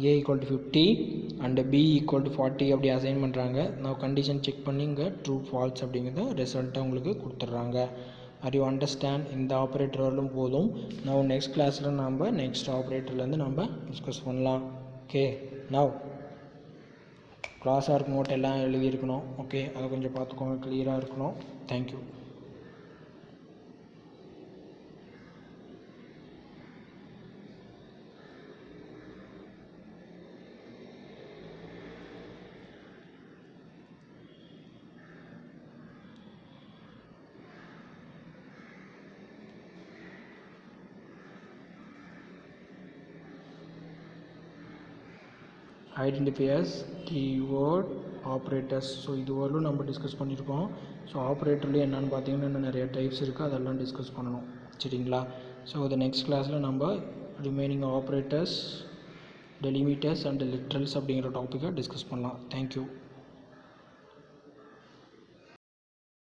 a equal to 50 and b equal to 40 அப்படி அசைன் பண்ணுறாங்க. நான் கண்டிஷன் செக் பண்ணி இங்கே ட்ரூ ஃபால்ஸ் அப்படிங்கிறத ரிசல்ட்டை உங்களுக்கு கொடுத்துட்றாங்க. Are you understand? இந்த ஆப்ரேட்டர் வரலும் போதும். நான் நெக்ஸ்ட் கிளாஸில் நம்ம நெக்ஸ்ட் ஆப்ரேட்டர்லேருந்து நம்ம டிஸ்கஸ் பண்ணலாம். Okay. Now class work note எல்லாம் எழுதியிருக்கணும். ஓகே, அதை கொஞ்சம் பார்த்துக்கோங்க, கிளியராக இருக்கணும். Thank you. Identifiers, keyword, operators. So இது வரலும் நம்ம டிஸ்கஸ் பண்ணியிருக்கோம். ஸோ ஆப்ரேட்டர்லேயே என்னென்னு பார்த்தீங்கன்னா இன்னும் நிறைய டைப்ஸ் இருக்குது, அதெல்லாம் டிஸ்கஸ் பண்ணணும். சரிங்களா? ஸோ இந்த நெக்ஸ்ட் கிளாஸில் நம்ம remaining operators, delimiters and literals அப்படிங்கிற டாப்பிக்கை டிஸ்கஸ் பண்ணலாம். தேங்க்யூ.